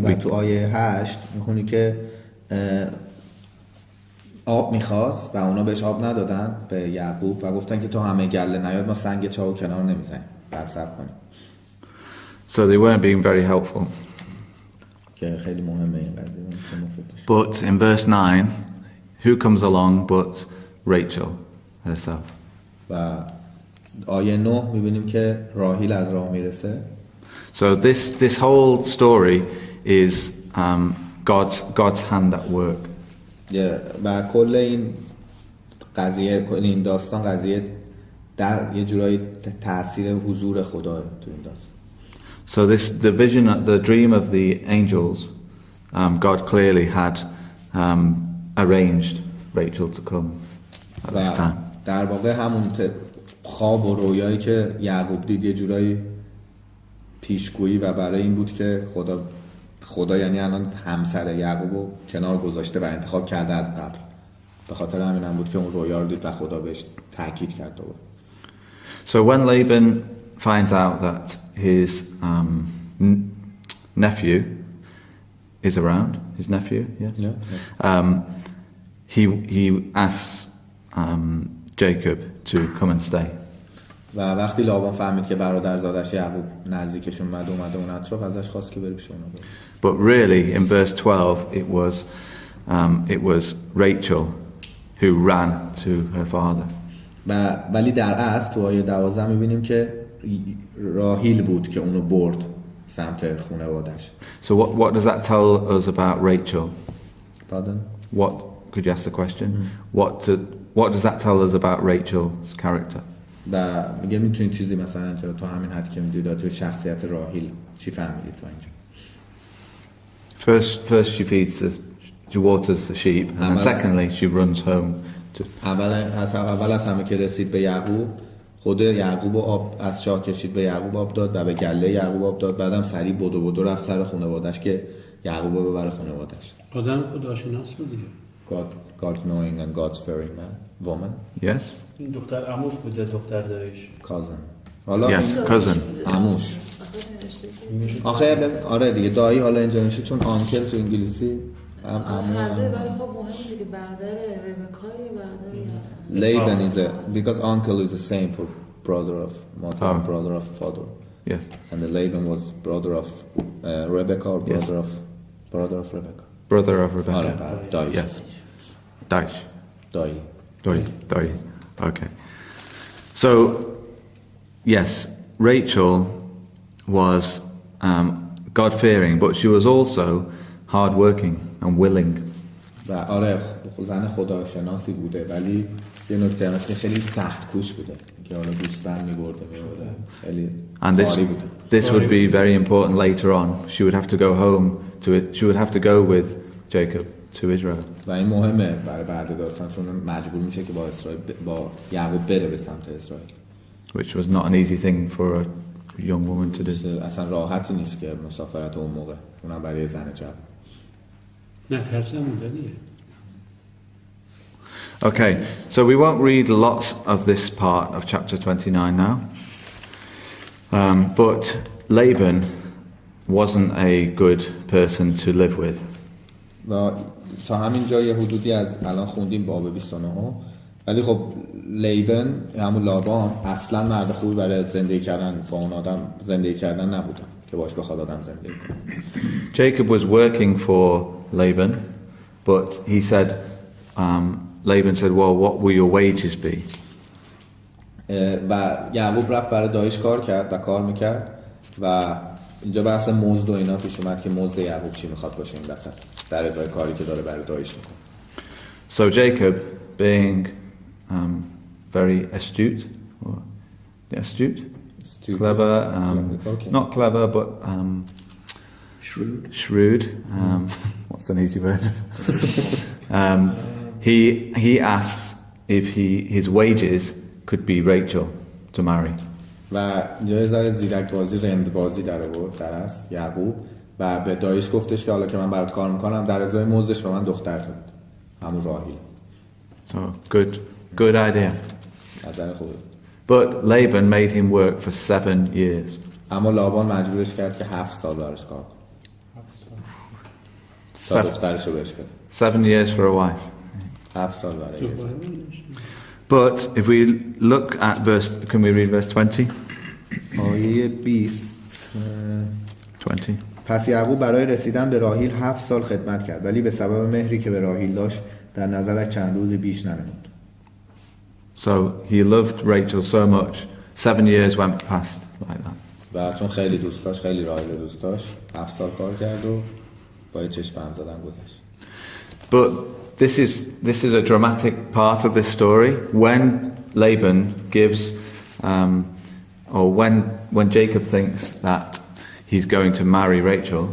S4: و تو آیه 8 میخونی که آب میخواست و اونا بهش آب ندادن به یعقوب و گفتن که تو همه گله نیاد ما سنگ چاهو کنار نمیزنیم، بعد صبر کنیم.
S1: So they weren't being very helpful.
S4: که خیلی مهمه این قضیه.
S1: But in verse 9, who comes along but Rachel herself?
S4: و آیه 9 میبینیم که راهیل از راه میرسه.
S1: So this whole story is God's hand at work.
S4: و کل این قضیه، کل این داستان قضیه در یه جورایی تأثیر حضور خدا تو این داستان.
S1: So the vision, the dream of the angels, God clearly had arranged Rachel to come at this time.
S4: در واقع همون خواب و رویایی که یعقوب دید یه جورایی پیشگویی و برای این بود که خدا یعنی الان همسر یعقوبو کنار گذاشته و انتخاب کرده از قبل. به خاطر همین هم بود که اون رویا رو دید و خدا بهش تاکید کرد.
S1: So when Laban finds out that his nephew is around, his nephew, yes,
S4: Yeah.
S1: He asks Jacob to come and stay.
S4: و وقتی لابان فهمید که برادرزادش یعقوب نزدیکشون اومده اون اطراف ازش خواست که بره پیش اونا.
S1: But really, in verse 12, it was Rachel who ran to her father.
S4: ولی در اصل تو آیه 12 میبینیم که راهیل بود که اونو برد سمت خانواده‌اش.
S1: So what does that tell us about Rachel?
S4: Pardon?
S1: Could you ask the question? What does that tell us about Rachel's character?
S4: و میگه میتونید چیزی مثلا تو همین حد که میدید تو شخصیت راهیل چی فهمیدید تو اینجا؟
S1: First she waters the sheep, and secondly she runs home to.
S4: اول از همه که رسید به یعقوب، خود یعقوب آب از چاه کشید به یعقوب آب داد و به گله یعقوب آب داد، بعدم سریع بدو رفت سر خانواده‌اش که یعقوب رو ببره خانواده‌اش.
S2: آدم خداشناس بود دیگه.
S4: God knowing and God fearing man, woman,
S1: Yes?
S3: این دختر عموش بوده دختر دایش.
S4: cousin. حالا
S1: Yes, cousin.
S4: عموش. آخه آره دیگه دایی حالا اینجا میشه چون آنکل تو انگلیسی عمو.
S5: هر دوی ولی خب مهم دیگه برادر ربکای برادر
S4: Laban is a because uncle is the same for brother of mother and brother of father.
S1: Yes.
S4: And the Laban was brother of Rebecca or brother of Rebecca.
S1: Brother of Rebecca.
S4: آره دایی.
S1: Yes. Daish.
S4: دایی.
S1: Doi. Okay. So, yes, Rachel was God-fearing, but she was also hard-working and willing.
S4: و آره زن خداشناسی بوده ولی یه نکته هست که خیلی سخت کوش بوده که حالا دوستان می‌برده خیلی
S1: And
S4: کاری بوده.
S1: this would be very important later on. She would have to go home to it. She would have to go with Jacob to Israel.
S4: و این مهمه برای بعد داستان چون مجبور میشه که با یعقوب بره به سمت اسرائیل.
S1: Which was not an easy thing for a young woman to do.
S4: اصلا راحتی نیست که مسافرت اون موقع اونم برای زن جوان.
S2: نه ترسم بوده دیگه.
S1: Okay, so we won't read lots of this part of chapter 29 now. But Laban wasn't a good person to live with.
S4: و تا همین جای حدودی از الان خوندیم باب 29 ولی خب لیبن همون لابان اصلا مرد خوبی برای زندگی کردن با اون آدم زندگی کردن نبودن که باش بخواد آدم زندگی کنه.
S1: Jacob was working for Laban, but he said, Laban said, well, what will your wages be?
S4: و یعقوب رفت برای دایش کار کرد و کار میکرد و اینجا بحث مزد و اینا پیش اومد که مزد یعقوب چی میخواد باشه این وسط در ازای کاری که داره برای دایش میکنه.
S1: So Jacob, being very astute, clever,
S4: Okay.
S1: not clever, but shrewd. What's an easy word? He asks if his wages could be Rachel to marry.
S4: و اینجا یه ذره زیرک بازی رند بازی در آورد درست یعقوب و به دایش گفتش که حالا که من برات کار میکنم در ازای مزدش به من دختر تو بده همون راهیل.
S1: So good idea.
S4: نظر خوبه.
S1: But Laban made him work for 7 years.
S4: اما لابان مجبورش کرد که 7 سال براش کار کنه تا دخترشو بهش بده.
S1: 7 years for a wife.
S4: 7 سال برای یه زن.
S1: But if we look at verse, can we read verse 20?
S4: آیه 20
S1: 20.
S4: پس یعقوب برای رسیدن به راهیل 7 سال خدمت کرد ولی به سبب مهری که به راهیل داشت در نظرش چند روزی بیش ننمود.
S1: So he loved Rachel so much, 7 years went past like that.
S4: و چون خیلی دوست داشت خیلی راهیل دوست داشت 7 سال کار کرد و با یه چشم هم زدن گذشت.
S1: But this is a dramatic part of this story. When Laban gives, or when Jacob thinks that he's going to marry Rachel,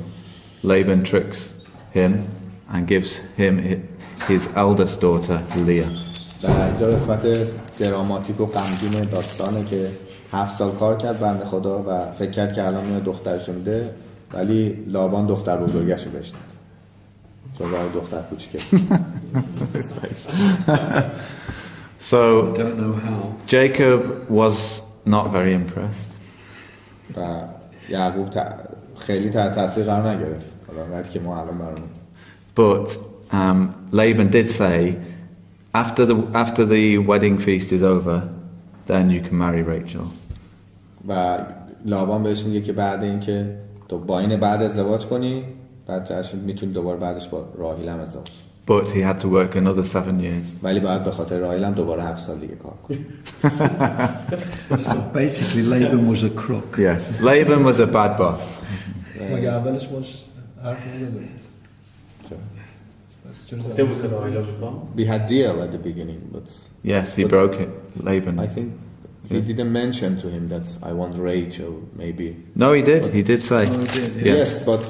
S1: Laban tricks him and gives him his eldest daughter Leah.
S4: در اینجا قسمت دراماتیک و غمگین داستانه که 7 سال کار کرد بنده خدا و فکر کرد که الان میاد دخترشو میده ولی لابان دختر بزرگشو بهش داد. چون برای دختر کوچیکه.
S1: So
S8: I don't know how.
S1: Jacob was not very impressed.
S4: و یعقوب خیلی تاثیر قرار نگرفت. حالا وقتی که ما الان برامون.
S1: But Laban did say, after the wedding feast is over, then you can marry Rachel.
S4: و لابان بهش میگه که بعد اینکه تو با این بعد ازدواج کنی بعد جشن میتونی دوباره بعدش با راهیل هم ازدواج.
S1: But he had to work another 7 years.
S4: ولی باید به خاطر راهیل هم دوباره 7 سال دیگه کار کنی.
S8: So basically, Laban was a crook.
S1: Yes, Laban was a bad boss.
S6: مگه اولش باش حرف نزده بود؟ بس
S3: گفته بود که راهیلا میخوام.
S4: We had deal at the beginning, but
S1: Yes, he broke it, Laban.
S4: I think he didn't mention to him that I want Rachel, maybe.
S1: No, he did. He did say.
S8: Oh, he did,
S1: Yes.
S4: But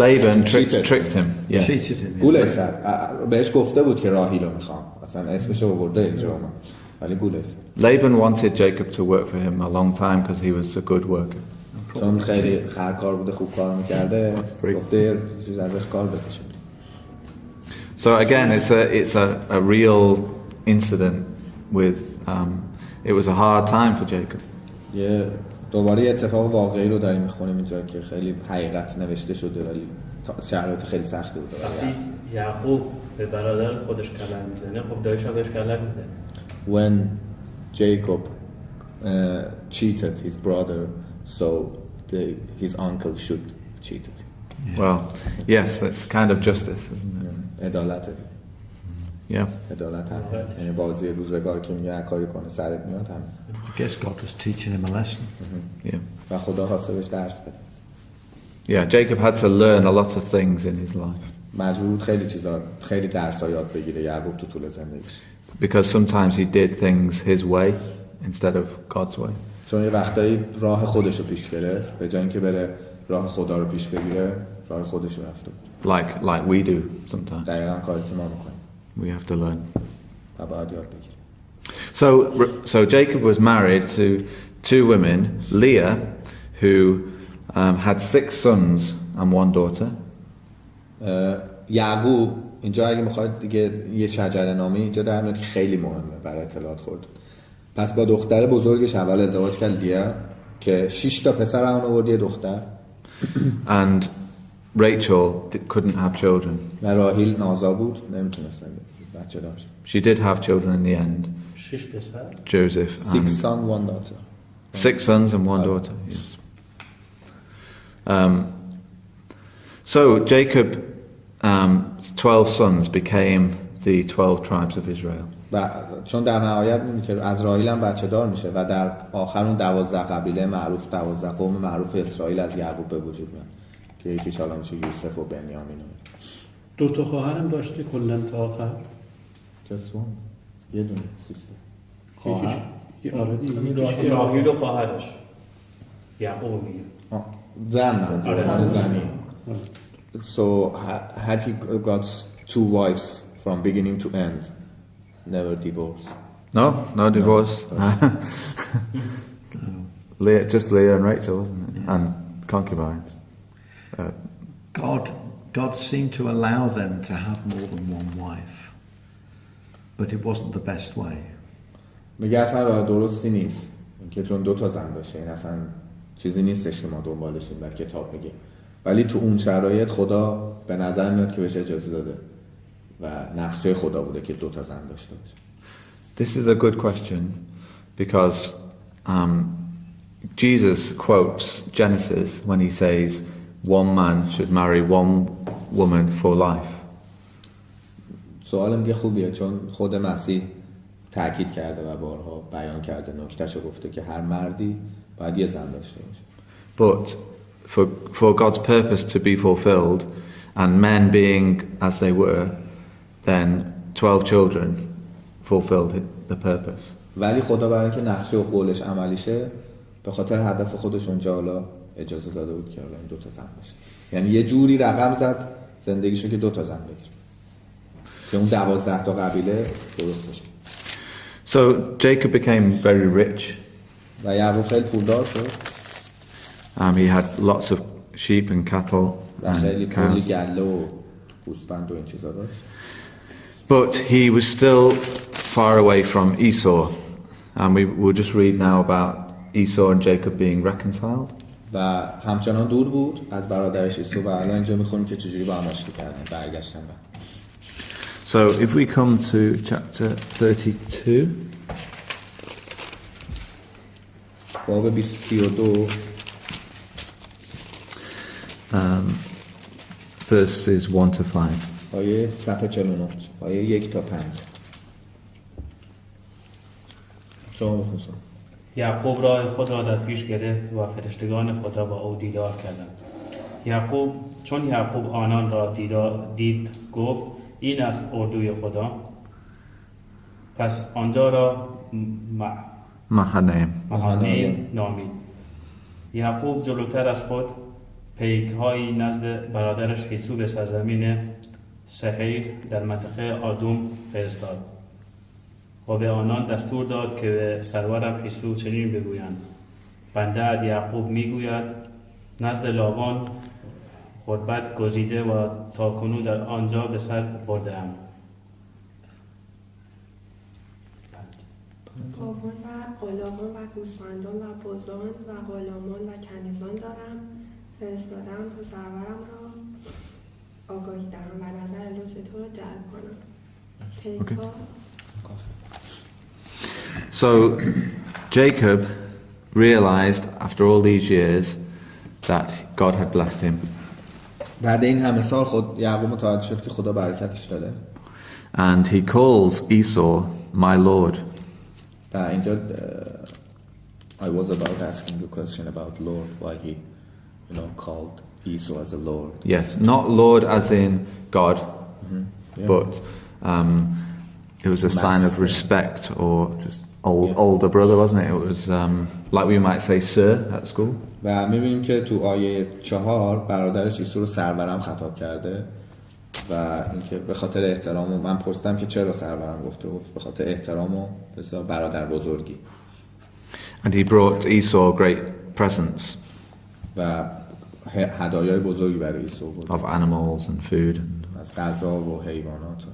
S1: Laban
S4: Cheated.
S1: tricked him. Yeah.
S8: Cheated him.
S4: گوله زد. بهش گفته بود که راهیلو میخوام. اصلا اسمشو آورده اینجا اومد. ولی گوله زد.
S1: Laban wanted Jacob to work for him a long time because he was a good worker.
S4: چون
S8: important.
S4: خیلی خرکار بوده، خوب کار میکرده، گفته چیز ازش کار بکشیم.
S1: So again, it's a real incident with. It was a hard time for Jacob.
S4: یه دوباره یه اتفاق واقعی رو داریم میخونیم اینجا که خیلی حقیقت نوشته شده ولی شرایط خیلی سختی بوده.
S3: وقتی یعقوب به برادر خودش کلک میزنه خب دایش هم بهش کلک میده.
S4: When Jacob cheated his brother, so his uncle should cheated.
S1: Well, yes, that's kind of justice, isn't it?
S4: عدالت.
S1: Yeah.
S4: عدالت هم. یعنی بازی روزگار که میگه کاری کنه سرت میاد هم.
S8: I guess God was teaching him a lesson.
S1: Yeah.
S4: و خدا خواسته بهش درس بده.
S1: Yeah, Jacob had to learn a lot of things in his life
S4: مجبور بود خیلی درس‌ها یاد بگیره یعقوب تو طول زندگیش.
S1: because sometimes he did things his way instead of God's way.
S4: چون یه وقتایی راه خودش رو پیش گرفت به جای اینکه بره راه خدا رو پیش بگیره راه خودش رو رفته بود.
S1: Like we do sometimes.
S4: دقیقاً کاری که ما میکنیم.
S1: We have to learn.
S4: و باید یاد بگیریم.
S1: So Jacob was married to two women, Leah, who had 6 sons and 1 daughter.
S4: یعقوب اینجا اگه میخواید دیگه یه شجره نامه اینجا در میاد که خیلی مهمه برای اطلاعات خورد. پس با دختر بزرگش اول ازدواج کرد لیا که 6 تا پسر اون آورد یه دختر.
S1: And Rachel couldn't have children.
S4: و راهیل نازا بود نمیتونست بچه داشت.
S1: She did have children in the end.
S3: 6 پسر.
S1: Joseph
S4: 6
S1: and
S4: sons, 1 daughter.
S1: 6 sons and 1 daughter. Yes. So Jacob 12 sons became the 12 tribes of Israel.
S4: و چون در نهایت می‌بینی که از راهیل هم بچه دار میشه و در آخر اون 12 قبیله معروف 12 قوم معروف اسرائیل از یعقوب به وجود میاد که یکیش حالا میشه یوسف و بنیامین.
S2: 2 تا خواهرم داشتی کلا تا آخر.
S4: Just one. یه دونه سیستم.
S2: یکیش آره دیگه
S3: راهیل و خواهرش یعقوب میگه.
S4: زن زنی. So had he got 2 wives from beginning to end, never divorced.
S1: No divorce. Leah, just Leah and Rachel, wasn't it? And concubines.
S8: God seemed to allow them to have more than one wife, but it wasn't the best way.
S4: میگه اصلا راه درستی نیست که چون 2 تا زن داشته این اصلا چیزی نیستش که ما دنبالشیم در کتاب میگه ولی تو اون شرایط خدا به نظر میاد که بهش اجازه داده و نقشه خدا بوده که 2 تا زن داشته باشه.
S1: This is a good question because Jesus quotes Genesis when he says one man should marry one woman for life.
S4: سوال میگه خوبیه چون خود مسیح تاکید کرده و بارها بیان کرده نکتهشو گفته که هر مردی باید یه زن داشته باشه.
S1: But for God's purpose to be fulfilled and men being as they were, then 12 children fulfilled the purpose.
S4: ولی خدا برای اینکه نقشه و قولش عملی شه به خاطر هدف خودش اونجا حالا اجازه داده بود که حالا 2 تا زن باشه. یعنی یه جوری رقم زد زندگیشو که 2 تا زن بگیره که اون 12 تا قبیله درست بشه.
S1: So Jacob became very rich.
S4: و یعقوب خیلی پولدار شد.
S1: He had lots of sheep and cattle
S4: و خیلی
S1: and
S4: کلی
S1: cows.
S4: گله و گوسفند و این چیزا داشت.
S1: But he was still far away from Esau. And we will just read now about Esau and Jacob being reconciled.
S4: و همچنان دور بود از برادرش عیسی و الان اینجا میخونیم که چجوری با هم آشتی کردن برگشتن.
S1: So if we come to chapter 32.
S4: باب 32
S1: verses 1 to 5.
S4: آیه صفحه 49 آیه 1 تا 5. شما بخونید.
S3: یعقوب راه خود را در پیش گرفت و فرشتگان خدا با او دیدار کردند. چون یعقوب آنان را دید گفت این است اردوی خدا. پس آنجا را مهانیم نامید. یعقوب جلوتر از خود پیک‌هایی نزد برادرش عیسو به سرزمین سحیر در منطقه آدوم فرستاد و به آنان دستور داد که به سرورم عیسو چنین بگویند بنده یعقوب میگوید نزد لابان خربت گزیده و تا کنون در آنجا به سر برده‌ام.
S9: گاوان و غلامان و گوسفندان و بزان و غلامان و کنیزان دارم. فرستادم تا سرورم را آگاهی دهم و نظر لطف تو را جلب کنم. پیکار
S1: So Jacob realized after all these years that God had blessed him.
S4: بعد این همه سال خود یعقوب متوجه شد که خدا برکتش داده.
S1: And he calls Esau my Lord.
S4: و اینجا I was about asking you a question about Lord, why he, called Esau as a Lord.
S1: Yes, not Lord as in God,
S4: Yeah.
S1: but it was a sign of
S4: Master.
S1: respect or just
S4: Yeah.
S1: older brother, wasn't it? It was like we might say sir at school.
S4: و میبینیم که تو آیه 4 برادرش عیسی رو سرورم خطاب کرده و اینکه به خاطر احترام و من پرسیدم که چرا سرورم گفت به خاطر احترام و برادر بزرگی.
S1: And he brought Esau great presents
S4: و هدایای بزرگی برای عیسی بود
S1: of animals and food.
S4: از غذا و حیوانات.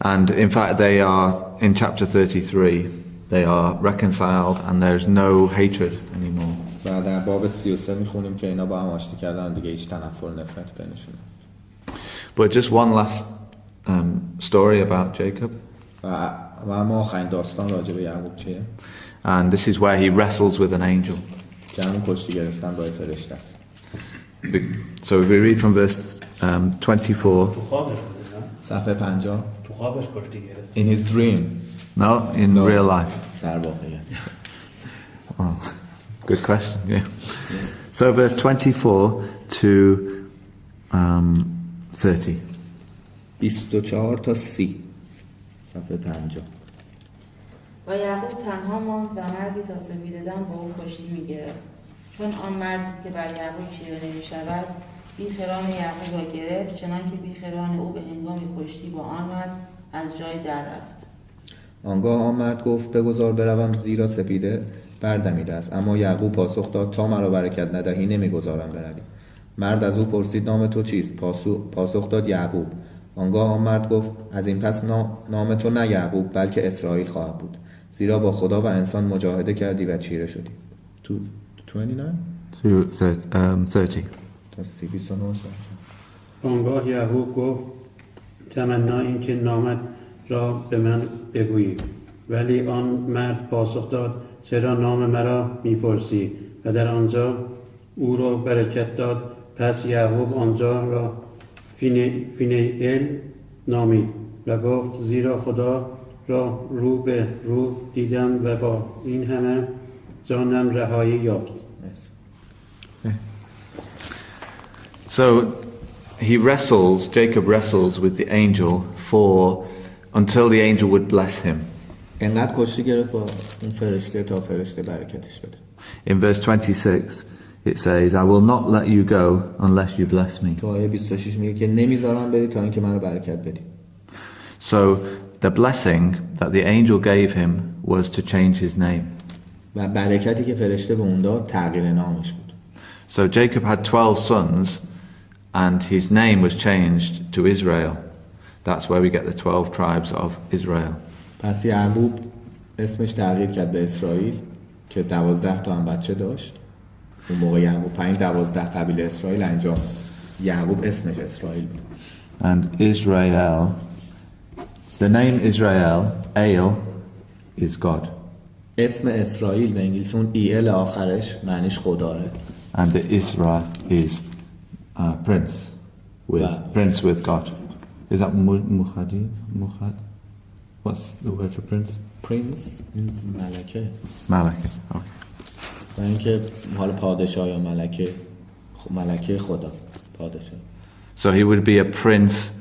S1: And in fact they are, in chapter 33, they are reconciled and there's no hatred anymore.
S4: و در باب 33 میخونیم که اینا با هم آشتی کردن دیگه هیچ تنفر نفرت بینشون.
S1: But just one last story about Jacob.
S4: و اما آخرین داستان راجع به یعقوب چیه؟
S1: And this is where he wrestles with an angel.
S4: که همون کشتی گرفتن با فرشته است.
S1: So if we read from verse 24.
S3: تو خوابش بوده نه؟
S4: صفحه 50.
S3: تو خوابش کشتی گرفت.
S4: In his dream.
S1: No, in
S4: No.
S1: real life.
S4: در واقعیت.
S1: Oh, good question, yeah. So verse 24 to 30.
S4: 24 تا 30. صفحه 50.
S5: و یعقوب تنها ماند و مردی تا سپیده‌دم با او کشتی می‌گرفت. چون آن مرد دید که بر یعقوب چیره نمی‌شود، بیخران یعقوب را گرفت، چنانکه بیخران او به هنگام کشتی با آن مرد از جای در رفت.
S4: آنگاه آن مرد گفت بگذار بروم زیرا سپیده بردمیده است. اما یعقوب پاسخ داد تا مرا برکت ندهی نمیگذارم بروی. مرد از او پرسید نام تو چیست؟ پاسخ داد یعقوب. آنگاه آن مرد گفت از این پس نام تو نه یعقوب بلکه اسرائیل خواهد بود، زیرا با خدا و انسان مجاهده کردی و چیره شدی. 29
S1: To 30.
S4: تا 29.
S2: آنگاه یعقوب گفت تمنا این که نامت را به من بگویی. ولی آن مرد پاسخ داد چرا نام مرا میپرسی؟ و در آنجا او را برکت داد. پس یعقوب آنجا را فینیل نامید و گفت زیرا خدا را رو به رو دیدم و با این همه جانم رهایی یافت.
S1: So Jacob wrestles with the angel until the angel would bless him.
S4: انقدر کشتی گرفت با اون فرشته تا فرشته برکتش بده.
S1: In verse 26 it says, I will not let you go unless you bless me.
S4: تو آیه 26 میگه که نمیذارم بری تا اینکه منو برکت بدی.
S1: So the blessing that the angel gave him was to change his name.
S4: و برکتی که فرشته به اون داد تغییر نامش بود.
S1: So Jacob had 12 sons and his name was changed to Israel. That's where we get the 12 tribes of Israel.
S4: پس یعقوب اسمش تغییر کرد به اسرائیل که 12 تا هم بچه داشت. اون موقع یعقوب 12 قبیله اسرائیل انجام. یعقوب اسمش اسرائیل بود.
S1: And Israel, the name Israel, El, is God.
S4: اسم اسرائیل به انگلیسی اون ایل آخرش معنیش خداه.
S1: And the Israel is prince with God. Is that Mukhadi? What's the word for prince?
S4: Prince means ملکه.
S1: Malaki. Okay.
S4: و اینکه حالا پادشاه یا ملکه خدا پادشاه.
S1: So he would be a prince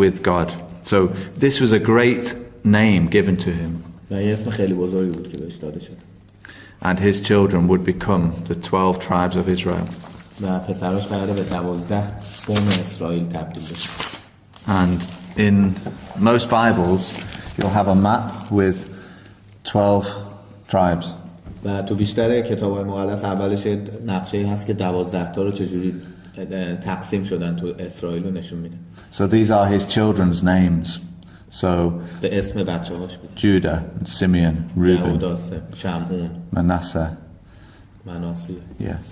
S1: with God. So this was a great name given to him.
S4: و یه اسم خیلی بزرگی بود که بهش داده شد.
S1: And his children would become the 12 tribes of Israel.
S4: و پسراش قراره به 12 قوم اسرائیل تبدیل بشه.
S1: And in most Bibles you'll have a map with 12 tribes.
S4: و تو بیشتر کتاب‌های مقدس اولش نقشه هست که 12 تا رو چجوری تقسیم شدن تو اسرائیل رو نشون میده.
S1: So these are his children's names. So
S4: به اسم بچه‌هاش بود.
S1: Judah, Simeon, Reuben,
S4: یهودا، شمعون،
S1: Manasseh.
S4: مناسی.
S1: Yes.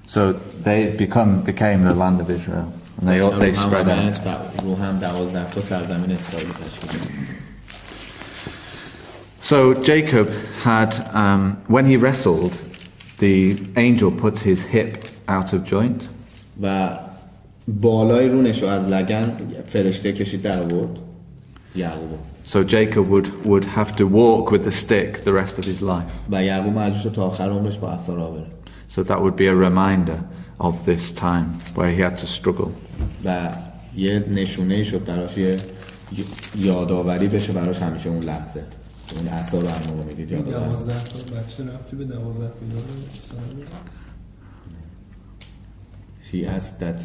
S1: So they became the land of Israel, and they spread out.
S4: رو هم 12 تا سرزمین اسرائیل تشکیل داد.
S1: So Jacob had, when he wrestled, the angel put his hip out of joint.
S4: و بالای رونش رو از لگن فرشته کشید در آورد یعقوب.
S1: So Jacob would have to walk with the stick the rest of his life.
S4: و یعقوب مجبور شد تا آخر عمرش با عصا راه بره.
S1: So that would be a reminder of this time where he had to struggle.
S4: و یه نشونه شد براش، یه یادآوری بشه براش همیشه اون لحظه. اون عصا رو هم میدید یادآوری.
S6: 12 تا بچه رفتی به 12 تا
S4: He asked that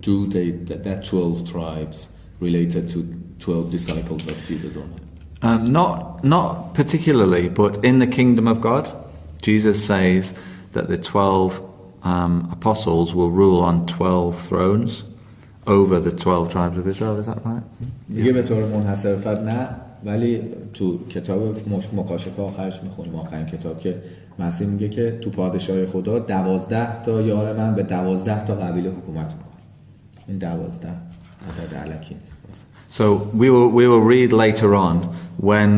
S4: 12 tribes related to 12 disciples of Jesus or not?
S1: Not particularly, but in the kingdom of God, Jesus says that the 12 apostles will rule on 12 thrones over the 12 tribes of Israel. Is that right?
S4: دیگه به طور منحصر فرد نه، ولی تو کتاب مکاشفه آخرش میخونیم، آخرین کتاب، که مسیح میگه که تو پادشاهی خدا 12 تا یار من به 12 تا قبیله حکومت میکنه. این 12 عدد الکی نیست.
S1: So we will read later on when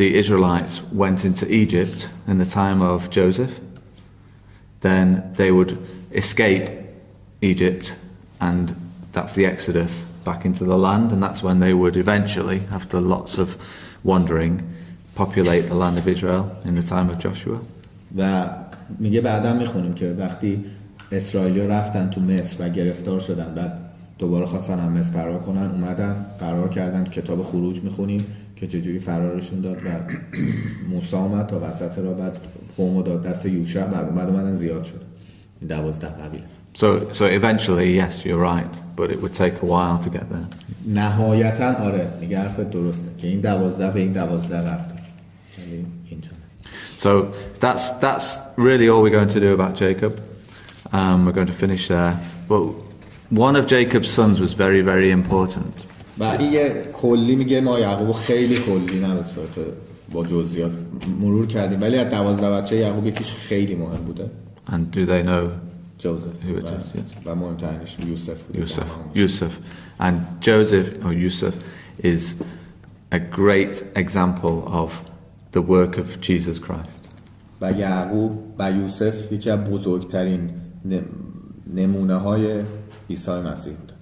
S1: the Israelites went into Egypt in the time of Joseph, then they would escape Egypt, and that's the Exodus back into the land, and that's when they would eventually, after lots of wandering, populate the land of Israel in the time of Joshua.
S4: و میگه بعدا میخونیم که وقتی اسرائیلی‌ها رفتن تو مصر و گرفتار شدن، بعد دوباره خواستن هم مصر فرار کنن، اومدن فرار کردن. کتاب خروج میخونیم که چجوری فرارشون داد و موسی اومد تا وسط را، بعد قومو داد دست یوشع، بعد اومدن زیاد شد 12 قبیله.
S1: So eventually, yes, you're right, but it would take a while to get there.
S4: نهایتاً آره، میگه حرفت درسته که این 12 به این 12 رفت. یعنی اینجا.
S1: So that's really all we're going to do about Jacob. We're going to finish there. But one of Jacob's sons was very, very important.
S4: و این یه کلی میگه، ما یعقوب خیلی کلی نه با جزئیات مرور کردیم، ولی از 12 بچه یعقوب یکیش خیلی مهم بوده.
S1: And do they know
S4: جوزف
S1: who it is? Yes.
S4: و مهمترینش یوسف بوده.
S1: Yusuf. And Joseph, or Yusuf, is a great example of the work of Jesus Christ.
S4: و یعقوب و یوسف یکی از بزرگترین نمونه های عیسی مسیح بوده.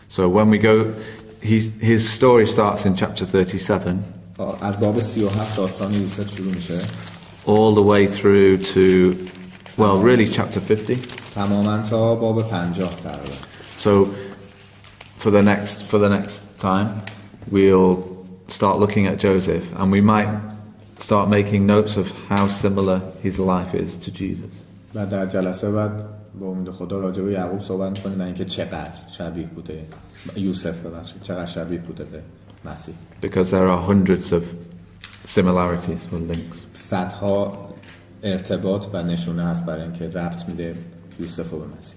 S1: So when we go, his story starts in chapter 37.
S4: از باب 37 داستان یوسف شروع میشه.
S1: All the way through to, well, really chapter 50.
S4: تماما تا باب 50 تقریبا.
S1: So for the next time, we'll start looking at Joseph, and we might start making notes of how similar his life is to Jesus.
S4: و در جلسه بعد با امید خدا راجع به یعقوب صحبت می‌کنیم، نه اینکه چقدر شبیه بوده یوسف، ببخشید چقدر شبیه بوده به مسیح.
S1: Because there are hundreds of similarities or links.
S4: صدها ارتباط و نشونه هست برای اینکه ربط میده یوسف رو به مسیح.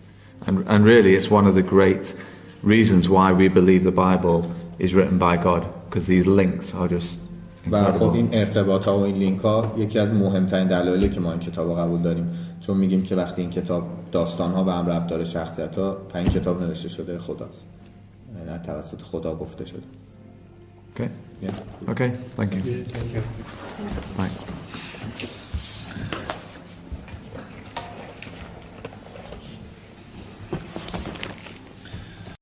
S1: And really it's one of the great reasons why we believe the Bible is written by God, because these links are just
S4: و خب
S1: incredible.
S4: این ارتباط ها و این لینک ها یکی از مهمترین دلایلی که ما این کتاب رو قبول داریم، چون میگیم که وقتی این کتاب داستان ها به هم ربط داره، شخصیت ها، این کتاب نوشته شده خداست، یعنی توسط خدا گفته شده.
S1: Okay.
S4: Yeah.
S1: Okay, thank you.
S2: Thank you.
S1: Right.